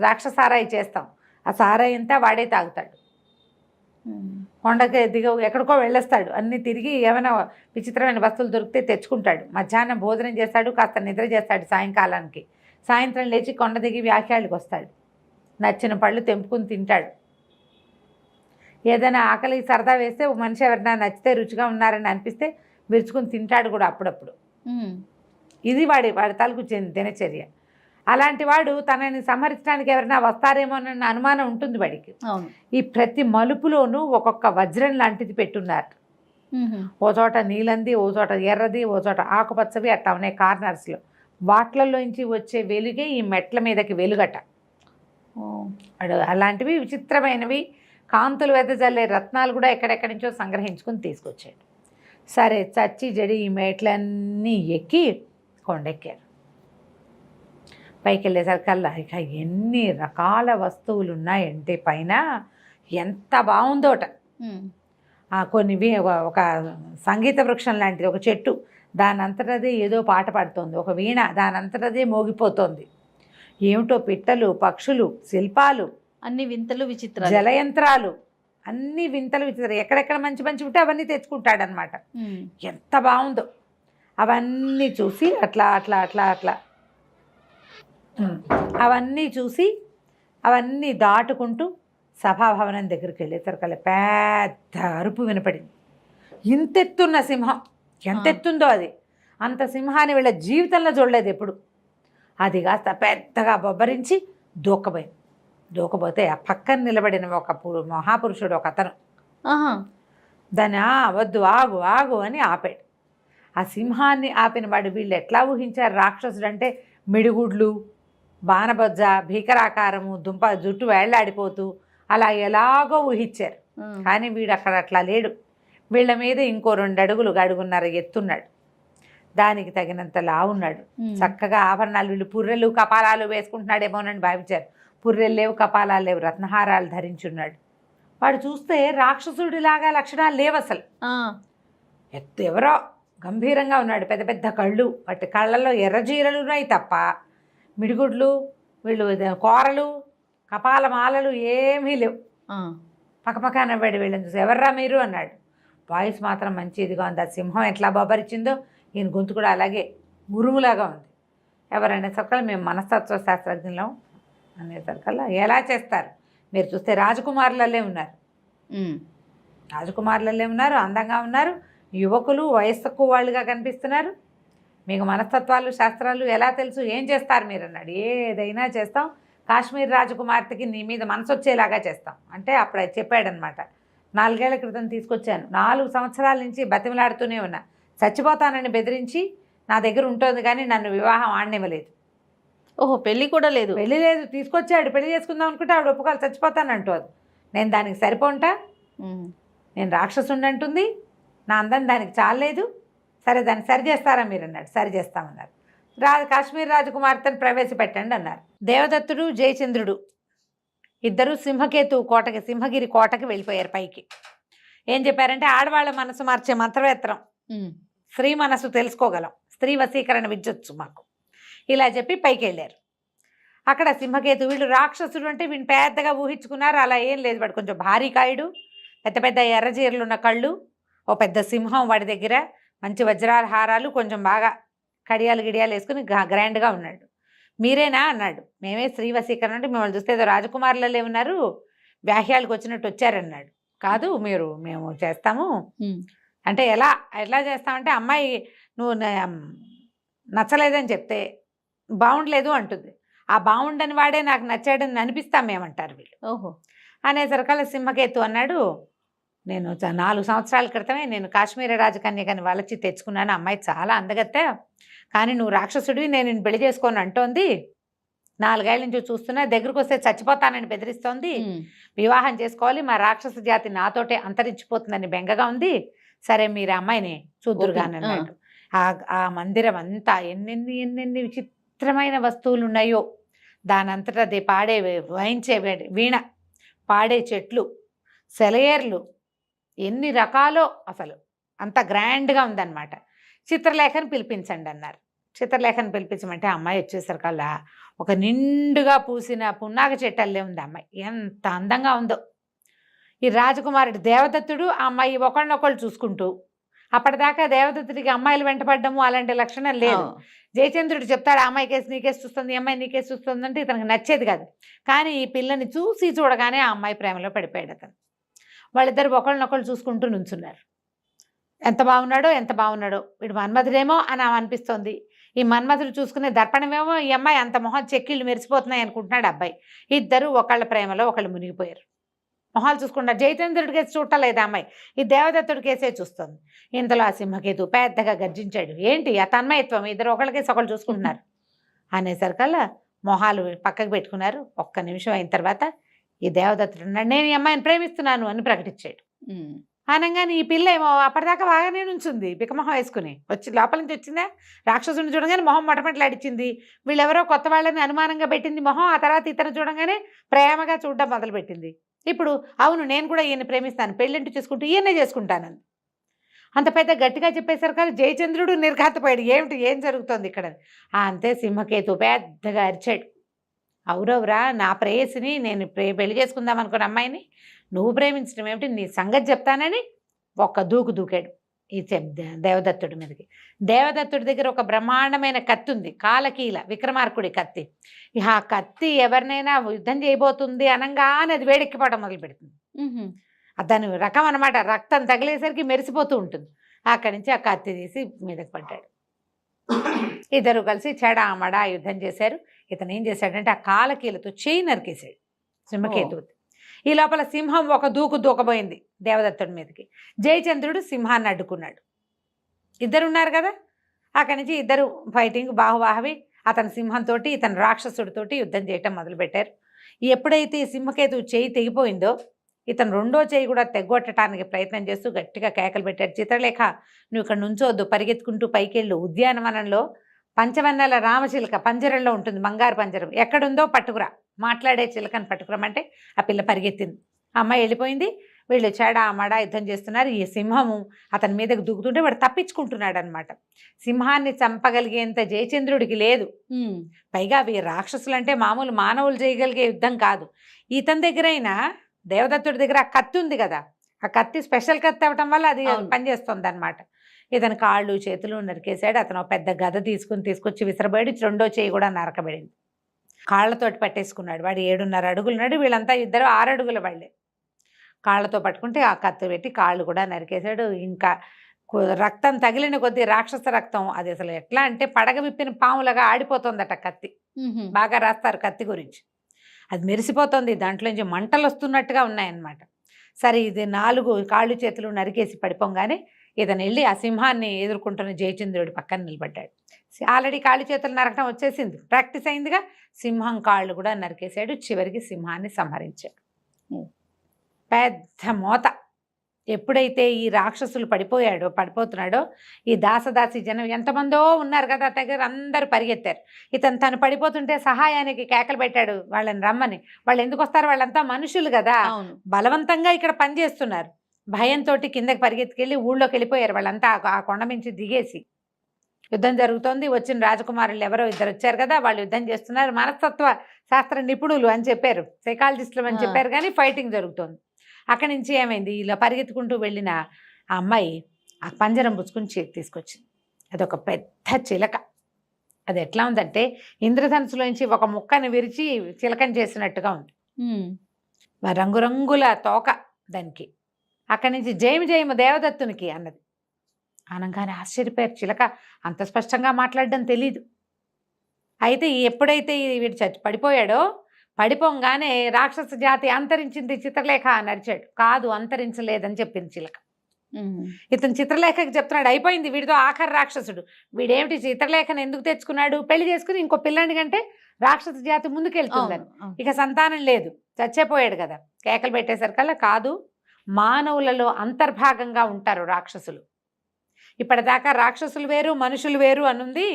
ద్రాక్ష సారాయి చేస్తాం, ఆ సారాయి అంతా వాడే తాగుతాడు, కొండకి దిగ ఎక్కడికో వెళ్ళేస్తాడు, అన్నీ తిరిగి ఏమైనా విచిత్రమైన వస్తువులు దొరికితే తెచ్చుకుంటాడు, మధ్యాహ్నం భోజనం చేస్తాడు, కాస్త నిద్ర చేస్తాడు, సాయంకాలానికి సాయంత్రం లేచి కొండ దిగి వ్యాఖ్యాళ్ళకి వస్తాడు, నచ్చిన పళ్ళు తెంపుకుని తింటాడు. ఏదైనా ఆకలి సరదా వేస్తే ఒక మనిషి ఎవరైనా నచ్చితే రుచిగా ఉన్నారని అనిపిస్తే విరుచుకుని తింటాడు కూడా అప్పుడప్పుడు. ఇది వాడి తాలూకు దినచర్య. అలాంటి వాడు తనని సంహరించడానికి ఎవరైనా వస్తారేమోనన్న అనుమానం ఉంటుంది వాడికి. ఈ ప్రతి మలుపులోనూ ఒక్కొక్క వజ్రం లాంటిది పెట్టున్నారు. ఓ చోట నీలంది, ఓ చోట ఎర్రది, ఓ చోట ఆకుపచ్చవి, అట్లా ఉన్నాయి కార్నర్స్లో. వాట్లలోంచి వచ్చే వెలుగే ఈ మెట్ల మీదకి వెలుగట. అలాంటివి విచిత్రమైనవి కాంతులు వెదజల్లే రత్నాలు కూడా ఎక్కడెక్కడి నుంచో సంగ్రహించుకుని తీసుకొచ్చాడు. సరే చచ్చి జడి ఈ మెట్లన్నీ ఎక్కి కొండెక్కారు. పైకి వెళ్ళేసరికల్లా ఇక ఎన్ని రకాల వస్తువులు ఉన్నాయంటే పైన ఎంత బాగుందోట. కొన్ని ఒక సంగీత వృక్షం లాంటిది ఒక చెట్టు, దాని అంతటదే ఏదో పాట పాడుతోంది, ఒక వీణ దాని అంతటదే మోగిపోతోంది, ఏమిటో పిట్టలు, పక్షులు, శిల్పాలు, అన్ని వింతలు విచిత్రాలు, జలయంత్రాలు, అన్ని వింతలు విచిత్రాలు. ఎక్కడెక్కడ మంచి మంచి ఉంటే అవన్నీ తెచ్చుకుంటాడనమాట. ఎంత బాగుందో అవన్నీ చూసి అట్లా అట్లా అట్లా అట్లా అవన్నీ చూసి అవన్నీ దాటుకుంటూ సభాభవనం దగ్గరికి వెళ్ళేసరికల్లా పెద్ద అరుపు వినపడింది. ఇంతెత్తున్న సింహం, ఎంతెత్తుందో అది, అంత సింహాన్ని వీళ్ళ జీవితంలో చూడలేదు ఎప్పుడు. అది కాస్త పెద్దగా బొబ్బరించి దూకపోతే ఆ పక్కన నిలబడిన ఒక మహాపురుషుడు ఒక అతను దాన్ని వద్దు ఆగు ఆగు అని ఆపాడు. ఆ సింహాన్ని ఆపిన వాడు వీళ్ళు ఎట్లా ఊహించారు రాక్షసుడు అంటే, మిడిగుడ్లు, బాణబొజ్జ, భీకరాకారము, జుట్టు వేళ్లాడిపోతూ అలా ఎలాగో ఊహించారు. కానీ వీడు అక్కడ అట్లా లేడు. వీళ్ళ మీద ఇంకో 2 అడుగులు, అడుగున్నర ఎత్తున్నాడు, దానికి తగినంత లావున్నాడు. చక్కగా ఆభరణాలు, వీళ్ళు పుర్రెలు కపాలాలు వేసుకుంటున్నాడేమోనని భావించారు. పుర్రెలు లేవు, కపాలాలు లేవు, రత్నహారాలు ధరించున్నాడు. వాడు చూస్తే రాక్షసుడిలాగా లక్షణాలు లేవు అసలు. ఎవరో గంభీరంగా ఉన్నాడు, పెద్ద పెద్ద కళ్ళు, వాటి కళ్ళల్లో ఎర్రజీరలు ఉన్నాయి తప్ప మిడిగుడ్లు, వీళ్ళు కూరలు, కపాలమాలలు ఏమీ లేవు. పక్కపక్క నవ్వాడు వీళ్ళని చూసి. ఎవర్రా మీరు అన్నాడు. వాయిస్ మాత్రం మంచి ఇదిగా ఉంది. ఆ సింహం ఎట్లా బొబ్బరిచిందో ఈయన గొంతు కూడా అలాగే ఉరుములాగా ఉంది. ఎవరైనా సరికల్లా మేము మనస్తత్వ శాస్త్రజ్ఞులం అనేసరికల్లా ఎలా చేస్తారు, మీరు చూస్తే రాజకుమారులల్లే ఉన్నారు, రాజకుమారులల్లే ఉన్నారు, అందంగా ఉన్నారు, యువకులు, వయస్సు తక్కువ వాళ్ళుగా కనిపిస్తున్నారు, మీకు మనస్తత్వాలు శాస్త్రాలు ఎలా తెలుసు, ఏం చేస్తారు మీరు అన్నాడు. ఏదైనా చేస్తాం, కాశ్మీర్ రాజకుమార్తెకి నీ మీద మనసు వచ్చేలాగా చేస్తాం అంటే అప్పుడు చెప్పాడనమాట. 4 ఏళ్ల క్రితం తీసుకొచ్చాను, 4 సంవత్సరాల నుంచి బతిమలాడుతూనే ఉన్నా, చచ్చిపోతానని బెదిరించి నా దగ్గర ఉంటుంది కానీ నన్ను వివాహం ఆడనివ్వలేదు. ఓహో, పెళ్ళి కూడా లేదు? పెళ్ళి లేదు, తీసుకొచ్చాడు, పెళ్లి చేసుకుందాం అనుకుంటే ఆవిడ ఒప్పుకోవాలి, చచ్చిపోతానంటూ అది నేను దానికి సరిపోంటా, నేను రాక్షసుండి అంటుంది, నా అందం దానికి చాలేదు, సరే దాన్ని సరి చేస్తారా మీరు అన్నాడు. సరి చేస్తామన్నారు. కాశ్మీర్ రాజకుమార్తెను ప్రవేశపెట్టండి అన్నారు. దేవదత్తుడు జయచంద్రుడు ఇద్దరు సింహగిరి కోటకి వెళ్ళిపోయారు. పైకి ఏం చెప్పారంటే, ఆడవాళ్ళ మనసు మార్చే మంత్రవేత్రం, స్త్రీ మనసు తెలుసుకోగలం, స్త్రీ వశీకరణ విద్యొచ్చు మాకు, ఇలా చెప్పి పైకి వెళ్ళారు. అక్కడ సింహకేతు, వీళ్ళు రాక్షసుడు అంటే వీళ్ళు పెద్దగా ఊహించుకున్నారు. అలా ఏం లేదు, వాడు కొంచెం భారీ కాయుడు, పెద్ద పెద్ద ఎర్రజీరలు ఉన్న కళ్ళు, ఓ పెద్ద సింహం వాడి దగ్గర, మంచి వజ్రాల హారాలు, కొంచెం బాగా కడియాలు గిడియాలు వేసుకుని గ్రాండ్గా ఉన్నాడు. మీరేనా అన్నాడు. మేమే స్త్రీ వశీకరణ అంటే మిమ్మల్ని చూస్తే ఏదో రాజకుమారులలో ఉన్నారు, వ్యాహ్యాలకు వచ్చినట్టు వచ్చారన్నాడు. కాదు, మేము చేస్తాము అంటే ఎలా చేస్తామంటే, అమ్మాయి నువ్వు నచ్చలేదని చెప్తే బాగుండలేదు అంటుంది, ఆ బాగుండని వాడే నాకు నచ్చాడని అనిపిస్తాం మేమంటారు వీళ్ళు. ఓహో. అనేసరికల్లా సింహకేతు అన్నాడు, నేను 4 సంవత్సరాల క్రితమే నేను కాశ్మీర రాజకన్యకని వాళ్ళకి తెచ్చుకున్నాను, అమ్మాయి చాలా అందగత్తే, కానీ నువ్వు రాక్షసుడివి, నేను నిన్ను పెళ్లి చేసుకోను అంటోంది, 4 ఏళ్ల నుంచి చూస్తున్నా, దగ్గరకు వస్తే చచ్చిపోతానని బెదిరిస్తోంది, వివాహం చేసుకోవాలి, మా రాక్షస జాతి నాతోటే అంతరించిపోతుందని బెంగగా ఉంది, సరే మీరు అమ్మాయిని చూద్దురుగాని అన్నాడు. ఆ మందిరం అంతా ఎన్నెన్ని విచిత్రమైన వస్తువులు ఉన్నాయో, దానంతటా అది పాడే వాయించే వీణ, పాడే చెట్లు, సెలయేర్లు, ఎన్ని రకాలో, అసలు అంత గ్రాండ్గా ఉందన్నమాట. చిత్రలేఖను పిలిపించండి అన్నారు. చిత్రలేఖను పిలిపించమంటే అమ్మాయి వచ్చేసరికల్లా ఒక నిండుగా పూసిన పున్నాగ చెట్టల్లే ఉంది అమ్మాయి, ఎంత అందంగా ఉందో. ఈ రాజకుమారుడు దేవదత్తుడు ఆ అమ్మాయి ఒకళ్ళనొకళ్ళు చూసుకుంటూ, అప్పటిదాకా దేవదత్తుడికి అమ్మాయిలు వెంటపడ్డము అలాంటి లక్షణం లేదు. జయచంద్రుడు చెప్తాడు, ఆ అమ్మాయి కేసు నీకేసి చూస్తుంది, ఈ అమ్మాయి నీకేసి చూస్తుంది అంటే ఇతనికి నచ్చేది కాదు. కానీ ఈ పిల్లని చూడగానే ఆ అమ్మాయి ప్రేమలో పడిపోయాడు అతను. వాళ్ళిద్దరు ఒకళ్ళనొకళ్ళు చూసుకుంటూ నుంచున్నారు. ఎంత బాగున్నాడో, వీడు మన్మధుడేమో అని అనిపిస్తోంది. ఈ మన్మధుడు చూసుకునే దర్పణమేమో ఈ అమ్మాయి, అంత మొహం చెక్కిళ్ళు మెరిసిపోతున్నాయి అనుకుంటున్నాడు అబ్బాయి. ఇద్దరు ఒకళ్ళ ప్రేమలో ఒకళ్ళు మునిగిపోయారు. మొహాలు చూసుకుంటారు. జయచంద్రుడి కేసు చూడలేదు అమ్మాయి, ఈ దేవదత్తుడి కేసే చూస్తుంది. ఇంతలో ఆ సింహకేతు పెద్దగా గర్జించాడు, ఏంటి ఆ తన్మయత్వం, ఇద్దరు ఒకళ్ళకేసి ఒకళ్ళు చూసుకుంటున్నారు అనేసరికల్లా మొహాలు పక్కకు పెట్టుకున్నారు. ఒక్క నిమిషం అయిన తర్వాత ఈ దేవదత్తుడు అన్నాడు, నేను ఈ అమ్మాయిని ప్రేమిస్తున్నాను అని ప్రకటించాడు. అనగానే ఈ పిల్ల ఏమో అప్పటిదాకా బాగానే నుంచుంది, బికమొహం వేసుకుని వచ్చి లోపల నుంచి వచ్చిందా, రాక్షసుని చూడగానే మొహం మొట్టమొదలాడిచ్చింది. వీళ్ళెవరో కొత్త వాళ్ళని అనుమానంగా పెట్టింది మొహం. ఆ తర్వాత ఇతను చూడగానే ప్రేమగా చూడడం మొదలుపెట్టింది. ఇప్పుడు అవును, నేను కూడా ఈయన ప్రేమిస్తాను, పెళ్ళింటి చేసుకుంటూ ఈయనే చేసుకుంటానని అంత పెద్ద గట్టిగా చెప్పేసరికి జయచంద్రుడు నిర్ఘాతపోయాడు, ఏం జరుగుతోంది ఇక్కడ. అంతే సింహకేతు పెద్దగా అరిచాడు, అవురవురా, నా ప్రేయసిని నేను పెళ్లి చేసుకుందాం అనుకున్న అమ్మాయిని నువ్వు ప్రేమించడం ఏమిటి, నీ సంగతి చెప్తానని ఒక్క దూకాడు ఈ దేవదత్తుడి మీదకి. దేవదత్తుడి దగ్గర ఒక బ్రహ్మాండమైన కత్తి ఉంది, కాలకీల విక్రమార్కుడి కత్తి. ఆ కత్తి ఎవరినైనా యుద్ధం చేయబోతుంది అనగానే అది వేడెక్కిపోవడం మొదలు పెడుతుంది. దాని రకం అనమాట, రక్తం తగిలేసరికి మెరిసిపోతూ ఉంటుంది. అక్కడి నుంచి ఆ కత్తి తీసి మీదకి పడ్డాడు. ఇద్దరు కలిసి చెడామడా యుద్ధం చేశారు. ఇతను ఏం చేశాడంటే ఆ కాలకీలతో చేయి నరికేశాడు సింహకేతువు. ఈ లోపల సింహం ఒక దూకబోయింది దేవదత్తుడి మీదకి. జయచంద్రుడు సింహాన్ని అడ్డుకున్నాడు. ఇద్దరున్నారు కదా, అక్కడి నుంచి ఇద్దరు ఫైటింగ్ బాహుబాహవి. అతను సింహంతో ఇతను రాక్షసుడితోటి యుద్ధం చేయటం మొదలుపెట్టారు. ఎప్పుడైతే ఈ సింహకేతువు చేయి తెగిపోయిందో ఇతను రెండో చేయి కూడా తెగ్గొట్టడానికి ప్రయత్నం చేస్తూ గట్టిగా కేకలు పెట్టాడు, చిత్రలేఖ నువ్వు ఇక్కడ నుంచోవద్దు, పరిగెత్తుకుంటూ పైకెళ్ళు, ఉద్యానవనంలో పంచవన్నెల రామచిలక పంజరంలో ఉంటుంది, బంగారు పంజరం, ఎక్కడుందో పట్టుకురా, మాట్లాడే చిలకని పట్టుకురమంటే ఆ పిల్ల పరిగెత్తింది. అమ్మాయి వెళ్ళిపోయింది. వీళ్ళు చెడామడా యుద్ధం చేస్తున్నారు. ఈ సింహము అతని మీదకు దూకుతుంటే వాడు తప్పించుకుంటున్నాడు అనమాట. సింహాన్ని చంపగలిగేంత జయచంద్రుడికి లేదు. పైగా అవి రాక్షసులు అంటే మామూలు మానవులు చేయగలిగే యుద్ధం కాదు. ఇతని దగ్గరైనా దేవదత్తుడి దగ్గర ఆ కత్తి ఉంది కదా, ఆ కత్తి స్పెషల్ కత్తి అవ్వటం వల్ల అది పనిచేస్తుంది అనమాట. ఇతని కాళ్ళు చేతులు నరికేశాడు. అతను పెద్ద గద తీసుకొచ్చి విసరబడి రెండో చేయి కూడా నరకబడింది. కాళ్ళతోటి పట్టేసుకున్నాడు. వాడు 7.5 అడుగులున్నాడు, వీళ్ళంతా ఇద్దరు 6 అడుగుల వాళ్ళే. కాళ్ళతో పట్టుకుంటే ఆ కత్తి పెట్టి కాళ్ళు కూడా నరికేశాడు. ఇంకా రక్తం తగిలిన కొద్దీ రాక్షస రక్తం, అది అసలు ఎట్లా అంటే పడగ విప్పిన పాములుగా ఆడిపోతుందట కత్తి. బాగా రాస్తారు కత్తి గురించి, అది మెరిసిపోతుంది, దాంట్లోంచి మంటలు వస్తున్నట్టుగా ఉన్నాయన్నమాట. సరే, ఇది 4 కాళ్ళు చేతులు నరికేసి పడిపోగానే ఇతను వెళ్ళి ఆ సింహాన్ని ఎదుర్కొంటున్న జయచంద్రుడి పక్కన నిలబడ్డాడు. ఆల్రెడీ కాళ్ళు చేతులు నరకడం వచ్చేసింది, ప్రాక్టీస్ అయిందిగా. సింహం కాళ్ళు కూడా నరికేశాడు. చివరికి సింహాన్ని సంహరించాడు. పెద్ద మోత. ఎప్పుడైతే ఈ రాక్షసులు పడిపోతున్నాడో ఈ దాసదాసి జనం ఎంతమందో ఉన్నారు కదా అతని దగ్గర, అందరూ పరిగెత్తారు. తను పడిపోతుంటే సహాయానికి కేకలు పెట్టాడు వాళ్ళని రమ్మని. వాళ్ళు ఎందుకు వస్తారు? వాళ్ళంతా మనుషులు కదా, బలవంతంగా ఇక్కడ పనిచేస్తున్నారు. భయంతో కిందకి పరిగెత్తుకెళ్ళి ఊళ్ళోకి వెళ్ళిపోయారు వాళ్ళంతా. ఆ కొండ మించి దిగేసి యుద్ధం జరుగుతోంది. వచ్చిన రాజకుమారులు ఎవరో ఇద్దరు వచ్చారు కదా, వాళ్ళు యుద్ధం చేస్తున్నారు. మనస్తత్వ శాస్త్ర నిపుణులు అని చెప్పారు, సైకాలజిస్టులు అని చెప్పారు, కానీ ఫైటింగ్ జరుగుతోంది. అక్కడి నుంచి ఏమైంది, ఇలా పరిగెత్తుకుంటూ వెళ్ళిన ఆ అమ్మాయి ఆ పంజరం పుచ్చుకుని తీసుకొచ్చింది. అదొక పెద్ద చిలక. అది ఎట్లా ఉందంటే ఇంద్రధనుసులోంచి ఒక ముక్కని విరిచి చిలకని చేసినట్టుగా ఉంది. రంగురంగుల తోక దానికి. అక్కడి నుంచి జయము జయము దేవదత్తునికి అన్నది. అనగానే ఆశ్చర్యపోయారు. చిలక అంత స్పష్టంగా మాట్లాడడం తెలీదు. అయితే ఎప్పుడైతే వీడు పడిపోయాడో, పడిపోగానే రాక్షస జాతి అంతరించింది చిత్రలేఖ అని అరిచాడు. కాదు, అంతరించలేదని చెప్పింది చిలక. ఇతను చిత్రలేఖకి చెప్తున్నాడు అయిపోయింది వీడితో ఆఖరి రాక్షసుడు. వీడేమిటి చిత్రలేఖను ఎందుకు తెచ్చుకున్నాడు? పెళ్లి చేసుకుని ఇంకో పిల్లాడి కంటే రాక్షస జాతి ముందుకెళ్తుందని. ఇక సంతానం లేదు, చచ్చిపోయాడు కదా. కేకలు పెట్టేసరికల్లా కాదు, మానవులలో అంతర్భాగంగా ఉంటారు రాక్షసులు. ఇప్పటిదాకా రాక్షసులు వేరు మనుషులు వేరు అనుంది.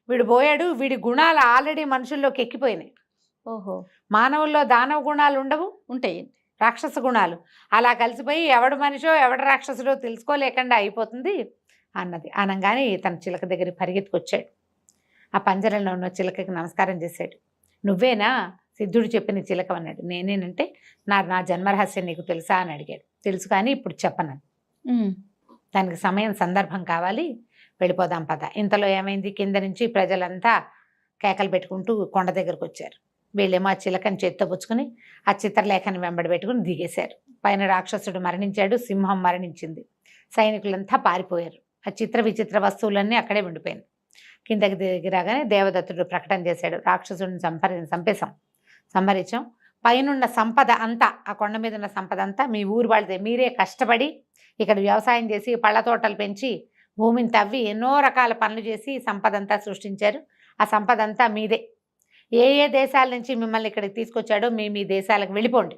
వీడు పోయాడు, వీడి గుణాలు ఆల్రెడీ మనుషుల్లోకి ఎక్కిపోయినాయి. ఓహో, మానవుల్లో దానవ గుణాలు ఉండవు, ఉంటాయి రాక్షస గుణాలు. అలా కలిసిపోయి ఎవడు మనిషో ఎవడు రాక్షసుడో తెలుసుకోలేకుండా అయిపోతుంది అన్నది. అనగానే తన చిలక దగ్గర పరిగెత్తుకొచ్చాడు. ఆ పంజరంలో ఉన్న చిలకకి నమస్కారం చేశాడు. నువ్వేనా సిద్ధుడు చెప్పిన చిలక అన్నాడు. నేనేనంటే నా జన్మరహస్యం నీకు తెలుసా అని అడిగాడు. తెలుసు, కానీ ఇప్పుడు చెప్పను. దానికి సమయం సందర్భం కావాలి, వెళ్ళిపోదాం పద. ఇంతలో ఏమైంది, కింద నుంచి ప్రజలంతా కేకలు పెట్టుకుంటూ కొండ దగ్గరకు వచ్చారు. వీళ్ళేమో ఆ చిలకని చేత్తో పుచ్చుకుని ఆ చిత్రలేఖని వెంబడి పెట్టుకుని దిగేశారు. పైన రాక్షసుడు మరణించాడు, సింహం మరణించింది. సైనికులంతా పారిపోయారు. ఆ చిత్ర విచిత్ర వస్తువులన్నీ అక్కడే ఉండిపోయింది. కిందకి దిగిరాగానే దేవదత్తుడు ప్రకటన చేశాడు, రాక్షసుడిని సంహరించాం. పైనున్న సంపద అంతా, ఆ కొండ మీద ఉన్న సంపద అంతా మీ ఊరు వాళ్ళదే. మీరే కష్టపడి ఇక్కడ వ్యవసాయం చేసి పళ్ళ తోటలు పెంచి భూమిని తవ్వి ఎన్నో రకాల పనులు చేసి సంపద అంతా సృష్టించారు. ఆ సంపద అంతా మీదే. ఏ ఏ దేశాల నుంచి మిమ్మల్ని ఇక్కడికి తీసుకొచ్చాడో మీ దేశాలకు వెళ్ళిపోండి.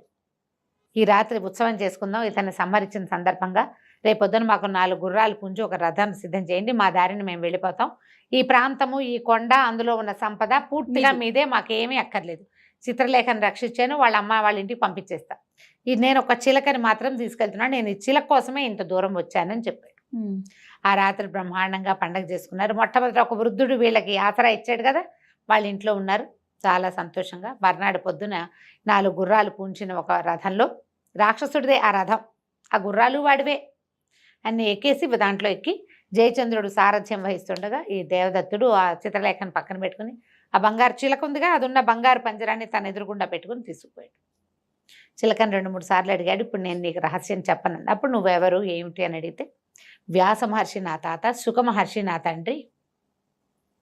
ఈ రాత్రి ఉత్సవం చేసుకుందాం ఇతన్ని సంహరించిన సందర్భంగా. రేపొద్దున మాకు 4 గుర్రాలు పుంజు ఒక రథాన్ని సిద్ధం చేయండి, మా దారిని మేము వెళ్ళిపోతాం. ఈ ప్రాంతము, ఈ కొండ, అందులో ఉన్న సంపద పూర్తిగా మీదే, మాకేమీ అక్కర్లేదు. చిత్రలేఖను రక్షించాను, వాళ్ళ అమ్మ వాళ్ళ ఇంటికి పంపించేస్తా. నేను ఒక చిలకని మాత్రం తీసుకెళ్తున్నాను, నేను ఈ చిలక కోసమే ఇంత దూరం వచ్చానని చెప్పాడు. ఆ రాత్రి బ్రహ్మాండంగా పండగ చేసుకున్నారు. మొట్టమొదటి ఒక వృద్ధుడు వీళ్ళకి ఆసరా ఇచ్చాడు కదా, వాళ్ళ ఇంట్లో ఉన్నారు చాలా సంతోషంగా. మర్నాడు పొద్దున 4 గుర్రాలు పూంచిన ఒక రథంలో, రాక్షసుడిదే ఆ రథం, ఆ గుర్రాలు వాడివే, అన్ని ఎక్కేసి దాంట్లో ఎక్కి జయచంద్రుడు సారథ్యం వహిస్తుండగా ఈ దేవదత్తుడు ఆ చిత్రలేఖను పక్కన పెట్టుకుని ఆ బంగారు చిలక ఉందిగా, అది ఉన్న బంగారు పంజరాన్ని తన ఎదురుగుండా పెట్టుకుని తీసుకుపోయాడు. చిలకని 2-3 సార్లు అడిగాడు. ఇప్పుడు నేను నీకు రహస్యం చెప్పనండి. అప్పుడు నువ్వెవరు ఏమిటి అని అడిగితే, వ్యాస మహర్షి నా తాత, సుఖమహర్షి నా తండ్రి.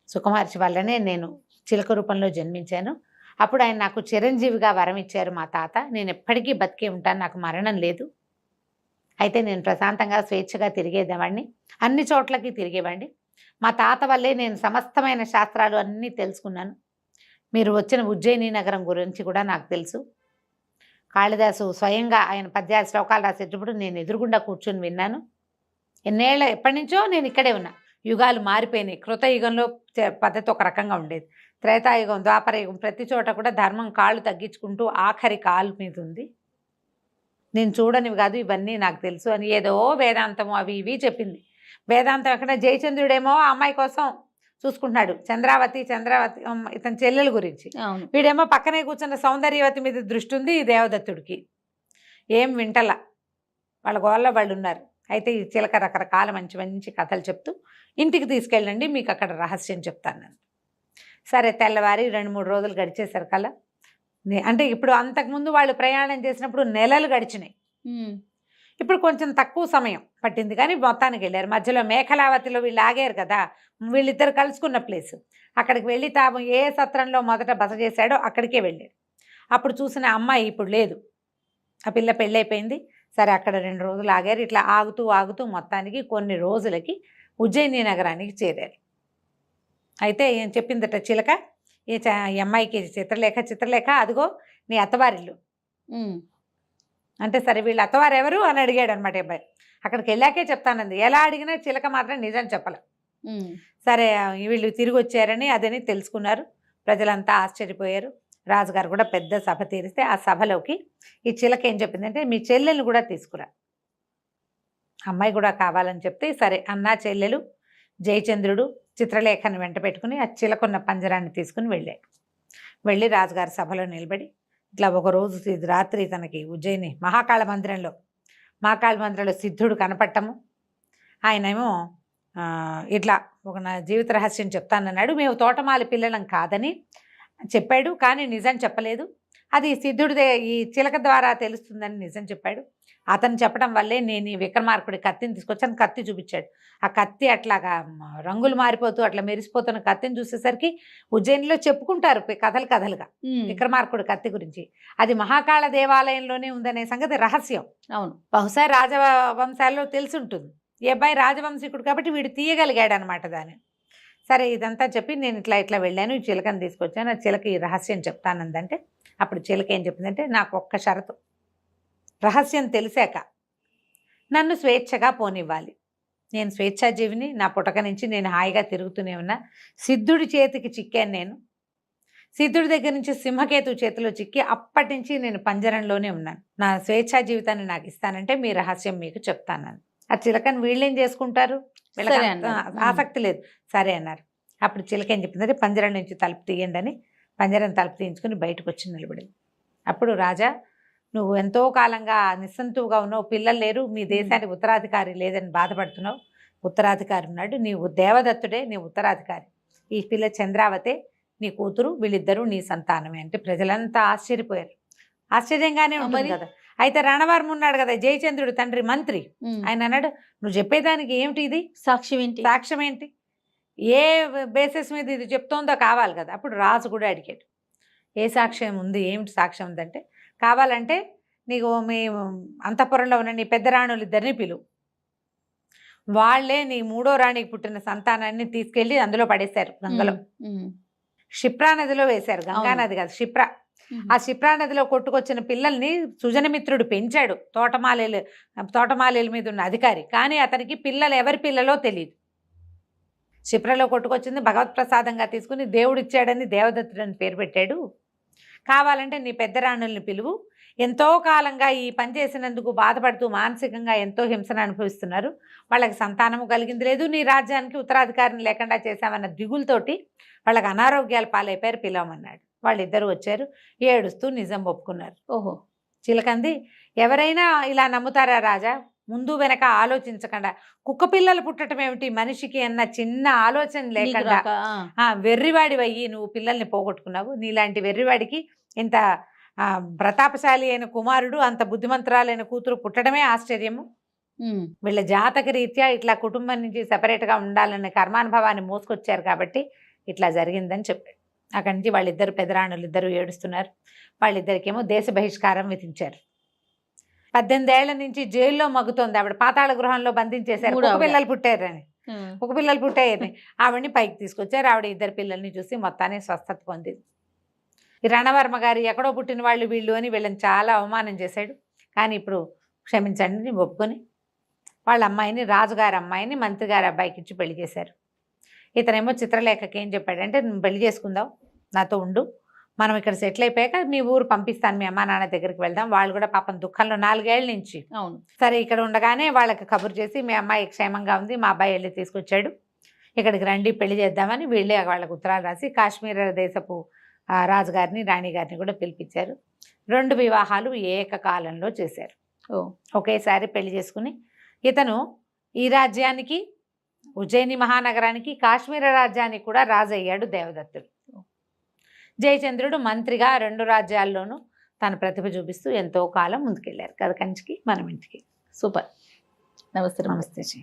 సుఖమహర్షి వల్లనే నేను చిలక రూపంలో జన్మించాను. అప్పుడు ఆయన నాకు చిరంజీవిగా వరం ఇచ్చారు మా తాత. నేను ఎప్పటికీ బతికే ఉంటాను, నాకు మరణం లేదు. అయితే నేను ప్రశాంతంగా స్వేచ్ఛగా తిరిగేదేవాడిని, అన్ని చోట్లకి తిరిగేవాడిని. మా తాత వల్లే నేను సమస్తమైన శాస్త్రాలు అన్నీ తెలుసుకున్నాను. మీరు వచ్చిన ఉజ్జయిని నగరం గురించి కూడా నాకు తెలుసు. కాళిదాసు స్వయంగా ఆయన పద్యాల శ్లోకాలు రాసేటప్పుడు నేను ఎదురుగుండా కూర్చొని విన్నాను. ఎప్పటి నుంచో నేను ఇక్కడే ఉన్నా. యుగాలు మారిపోయినాయి. కృతయుగంలో పద్ధతి ఒక రకంగా ఉండేది, త్రేతాయుగం, ద్వాపరయుగం, ప్రతి చోట కూడా ధర్మం కాళ్ళు తగ్గించుకుంటూ ఆఖరి కాలు మీద ఉంది. నేను చూడనివి కాదు, ఇవన్నీ నాకు తెలుసు అని ఏదో వేదాంతము అవి ఇవి చెప్పింది. వేదాంతం ఎక్కడ, జయచంద్రుడేమో ఆ అమ్మాయి కోసం చూసుకుంటున్నాడు, చంద్రావతి ఇతని చెల్లెల గురించి. వీడేమో పక్కనే కూర్చున్న సౌందర్యవతి మీద దృష్టి ఉంది ఈ దేవదత్తుడికి. ఏం వింటలా, వాళ్ళ గోళ్ళ వాళ్ళు ఉన్నారు. అయితే ఈ చిలక రకరకాల మంచి మంచి కథలు చెప్తూ ఇంటికి తీసుకెళ్ళండి, మీకు అక్కడ రహస్యం చెప్తాను నేను. సరే, తెల్లవారి 2-3 రోజులు గడిచేసరికల్లా, అంటే ఇప్పుడు అంతకుముందు వాళ్ళు ప్రయాణం చేసినప్పుడు నెలలు గడిచినాయి. ఇప్పుడు కొంచెం తక్కువ సమయం పట్టింది, కానీ మొత్తానికి వెళ్ళారు. మధ్యలో మేఖలావతిలో వీళ్ళు ఆగారు కదా, వీళ్ళిద్దరు కలుసుకున్న ప్లేసు. అక్కడికి వెళ్ళి తాము ఏ సత్రంలో మొదట బస చేశాడో అక్కడికే వెళ్ళాడు. అప్పుడు చూసిన అమ్మాయి ఇప్పుడు లేదు, ఆ పిల్ల పెళ్ళైపోయింది. సరే, అక్కడ 2 రోజులు ఆగారు. ఇట్లా ఆగుతూ ఆగుతూ మొత్తానికి కొన్ని రోజులకి ఉజ్జయిని నగరానికి చేరారు. అయితే ఏం చెప్పిందట చిలక, ఈ అమ్మాయికి చిత్రలేఖ అదిగో నీ అత్తవారిల్లు, అంటే సరే వీళ్ళు అత్తవారు ఎవరు అని అడిగాడు అనమాట అబ్బాయి. అక్కడికి వెళ్ళాకే చెప్తానంది. ఎలా అడిగినా చిలక మాత్రం నిజం చెప్పలే. సరే వీళ్ళు తిరిగి వచ్చారని అదని తెలుసుకున్నారు. ప్రజలంతా ఆశ్చర్యపోయారు. రాజుగారు కూడా పెద్ద సభ తీరిస్తే ఆ సభలోకి ఈ చిలక ఏం చెప్పిందంటే మీ చెల్లెలు కూడా తీసుకురా, అమ్మాయి కూడా కావాలని చెప్తే సరే అన్న చెల్లెలు జయచంద్రుడు చిత్రలేఖను వెంట పెట్టుకుని ఆ చిలకున్న పంజరాన్ని తీసుకుని వెళ్ళి రాజుగారి సభలో నిలబడి ఇట్లా ఒకరోజు రాత్రి తనకి ఉజ్జయిని మహాకాళ మందిరంలో సిద్ధుడు కనపడటము, ఆయనేమో ఇట్లా ఒక నా జీవిత రహస్యం చెప్తానన్నాడు. మేము తోటమాలి పిల్లలం కాదని చెప్పాడు, కానీ నిజం చెప్పలేదు. అది సిద్ధుడిదే ఈ చిలక ద్వారా తెలుస్తుందని నిజం చెప్పాడు. అతను చెప్పడం వల్లే నేను ఈ విక్రమార్కుడి కత్తిని తీసుకొచ్చాను. కత్తి చూపించాడు. ఆ కత్తి అట్లాగా రంగులు మారిపోతూ అట్లా మెరిసిపోతున్న కత్తిని చూసేసరికి ఉజ్జయినిలో చెప్పుకుంటారు కథలుగా విక్రమార్కుడి కత్తి గురించి. అది మహాకాళ దేవాలయంలోనే ఉందనే సంగతి రహస్యం. అవును, బహుశా రాజవంశాల్లో తెలుసుంటుంది. ఈ అబ్బాయి రాజవంశీకుడు కాబట్టి వీడు తీయగలిగాడు అనమాట దాన్ని. సరే ఇదంతా చెప్పి నేను ఇట్లా వెళ్ళాను, ఈ చిలకని తీసుకొచ్చాను, ఆ చిలక ఈ రహస్యం చెప్తానందంటే అప్పుడు చిలక ఏం చెప్పిందంటే నాకు ఒక్క షరతు, రహస్యం తెలిసాక నన్ను స్వేచ్ఛగా పోనివ్వాలి. నేను స్వేచ్ఛాజీవిని, నా పుటక నుంచి నేను హాయిగా తిరుగుతూనే ఉన్నా. సిద్ధుడి చేతికి చిక్కాను నేను, సిద్ధుడి దగ్గర నుంచి సింహకేతు చేతిలో చిక్కి అప్పటి నుంచి నేను పంజరంలోనే ఉన్నాను. నా స్వేచ్ఛా జీవితాన్ని నాకు ఇస్తానంటే మీ రహస్యం మీకు చెప్తాను. ఆ చిలకని వీళ్ళేం చేసుకుంటారు, వీళ్ళకి ఆసక్తి లేదు. సరే అన్నారు. అప్పుడు చిలక ఏం చెప్పిందంటే పంజరం నుంచి తలుపు తీయండి అని పంజరం తలుపు తీయించుకుని బయటకు వచ్చి నిలబడింది. అప్పుడు రాజా నువ్వు ఎంతో కాలంగా నిస్సంతువుగా ఉన్నావు, పిల్లలు లేరు, మీ దేశానికి ఉత్తరాధికారి లేదని బాధపడుతున్నావు. ఉత్తరాధికారి ఉన్నాడు, నీవు దేవదత్తుడే నీ ఉత్తరాధికారి. ఈ పిల్ల చంద్రావతే నీ కూతురు, వీళ్ళిద్దరూ నీ సంతానమే అంటే ప్రజలంతా ఆశ్చర్యపోయారు. ఆశ్చర్యంగానే ఉంటుంది కదా. అయితే రణవర్మ ఉన్నాడు కదా, జయచంద్రుడు తండ్రి మంత్రి, ఆయన అన్నాడు నువ్వు చెప్పేదానికి ఏమిటి ఇది సాక్ష్యం ఏంటి, ఏ బేసిస్ మీద ఇది చెప్తోందో కావాలి కదా. అప్పుడు రాజు కూడా అడిగాడు ఏ సాక్ష్యం ఉంది, ఏమిటి సాక్ష్యం ఉందంటే కావాలంటే నీకు మీ అంతఃపురంలో ఉన్న నీ పెద్ద రాణులు ఇద్దరిని పిలువు, వాళ్లే నీ మూడో రాణికి పుట్టిన సంతానాన్ని తీసుకెళ్లి అందులో పడేశారు, గంగలో క్షిప్రా నదిలో వేశారు. గంగా నది కాదు, క్షిప్రా. ఆ క్షిప్రా నదిలో కొట్టుకొచ్చిన పిల్లల్ని సుజనమిత్రుడు పెంచాడు, తోటమాలీల మీద ఉన్న అధికారి. కానీ అతనికి పిల్లలు ఎవరి పిల్లలో తెలియదు. క్షిప్రలో కొట్టుకొచ్చింది భగవత్ ప్రసాదంగా తీసుకుని దేవుడిచ్చాడని దేవదత్తుడని పేరు పెట్టాడు. కావాలంటే నీ పెద్ద రాణుల్ని పిలువు, ఎంతో కాలంగా ఈ పని చేసినందుకు బాధపడుతూ మానసికంగా ఎంతో హింసను అనుభవిస్తున్నారు, వాళ్ళకి సంతానము కలిగింది లేదు, నీ రాజ్యానికి ఉత్తరాధికారిని లేకుండా చేశామన్న దిగులతోటి వాళ్ళకి అనారోగ్యాలు పాలైపోయారు, పిలవమన్నాడు. వాళ్ళిద్దరూ వచ్చారు, ఏడుస్తూ నిజం ఒప్పుకున్నారు. ఓహో, చిలకంది ఎవరైనా ఇలా నమ్ముతారా రాజా, ముందు వెనక ఆలోచించకుండా కుక్క పిల్లలు పుట్టడం ఏమిటి మనిషికి అన్న చిన్న ఆలోచన లేకుండా వెర్రివాడివయ్యి నువ్వు పిల్లల్ని పోగొట్టుకున్నావు. నీలాంటి వెర్రివాడికి ఇంత ప్రతాపశాలి అయిన కుమారుడు, అంత బుద్ధిమంతురాలైన కూతురు పుట్టడమే ఆశ్చర్యము. వీళ్ళ జాతక రీత్యా ఇట్లా కుటుంబం నుంచి సెపరేట్గా ఉండాలనే కర్మానుభవాన్ని మోసుకొచ్చారు కాబట్టి ఇట్లా జరిగిందని చెప్పాడు. అక్కడి నుంచి వాళ్ళిద్దరు పెదరాణులు ఇద్దరు ఏడుస్తున్నారు. వాళ్ళిద్దరికేమో దేశ బహిష్కారం విధించారు. 18 ఏళ్ల నుంచి జైల్లో మగ్గుతోంది ఆవిడ, పాతాళ గృహంలో బంధించేశారు. ఒక పిల్లలు పుట్టారని ఆవిడని పైకి తీసుకొచ్చారు. ఆవిడ ఇద్దరు పిల్లల్ని చూసి మొత్తాన్ని స్వస్థత పొందింది. ఈ రణవర్మ గారు ఎక్కడో పుట్టిన వాళ్ళు వీళ్ళు అని వీళ్ళని చాలా అవమానం చేశాడు. కానీ ఇప్పుడు క్షమించండి ఒప్పుకొని వాళ్ళ అమ్మాయిని, రాజుగారి అమ్మాయిని మంత్రి గారి అబ్బాయికి ఇచ్చి పెళ్లి చేశారు. ఇతనేమో చిత్రలేఖకి ఏం చెప్పాడంటే నువ్వు పెళ్లి చేసుకుందాం, నాతో ఉండు, మనం ఇక్కడ సెటిల్ అయిపోయాక మీ ఊరు పంపిస్తాను, మీ అమ్మా నాన్న దగ్గరికి వెళ్దాం. వాళ్ళు కూడా పాపం దుఃఖంలో 4 ఏళ్ల నుంచి. అవును, సరే ఇక్కడ ఉండగానే వాళ్ళకి కబురు చేసి మీ అమ్మాయి క్షేమంగా ఉంది, మా అబ్బాయి వెళ్ళి తీసుకొచ్చాడు, ఇక్కడికి రండి పెళ్లి చేద్దామని వీళ్ళే వాళ్ళకి ఉత్తరాలు రాసి కాశ్మీర దేశపు రాజుగారిని రాణిగారిని కూడా పిలిపించారు. 2 వివాహాలు ఏకకాలంలో చేశారు. ఒకేసారి పెళ్లి చేసుకుని ఇతను ఈ రాజ్యానికి, ఉజ్జయిని మహానగరానికి, కాశ్మీర రాజ్యానికి కూడా రాజు అయ్యాడు దేవదత్తుడు. జయచంద్రుడు మంత్రిగా 2 రాజ్యాల్లోనూ తన ప్రతిభ చూపిస్తూ ఎంతో కాలం ముందుకెళ్ళారు. కథ కంచికి మనం ఇంటికి. సూపర్. నమస్తే.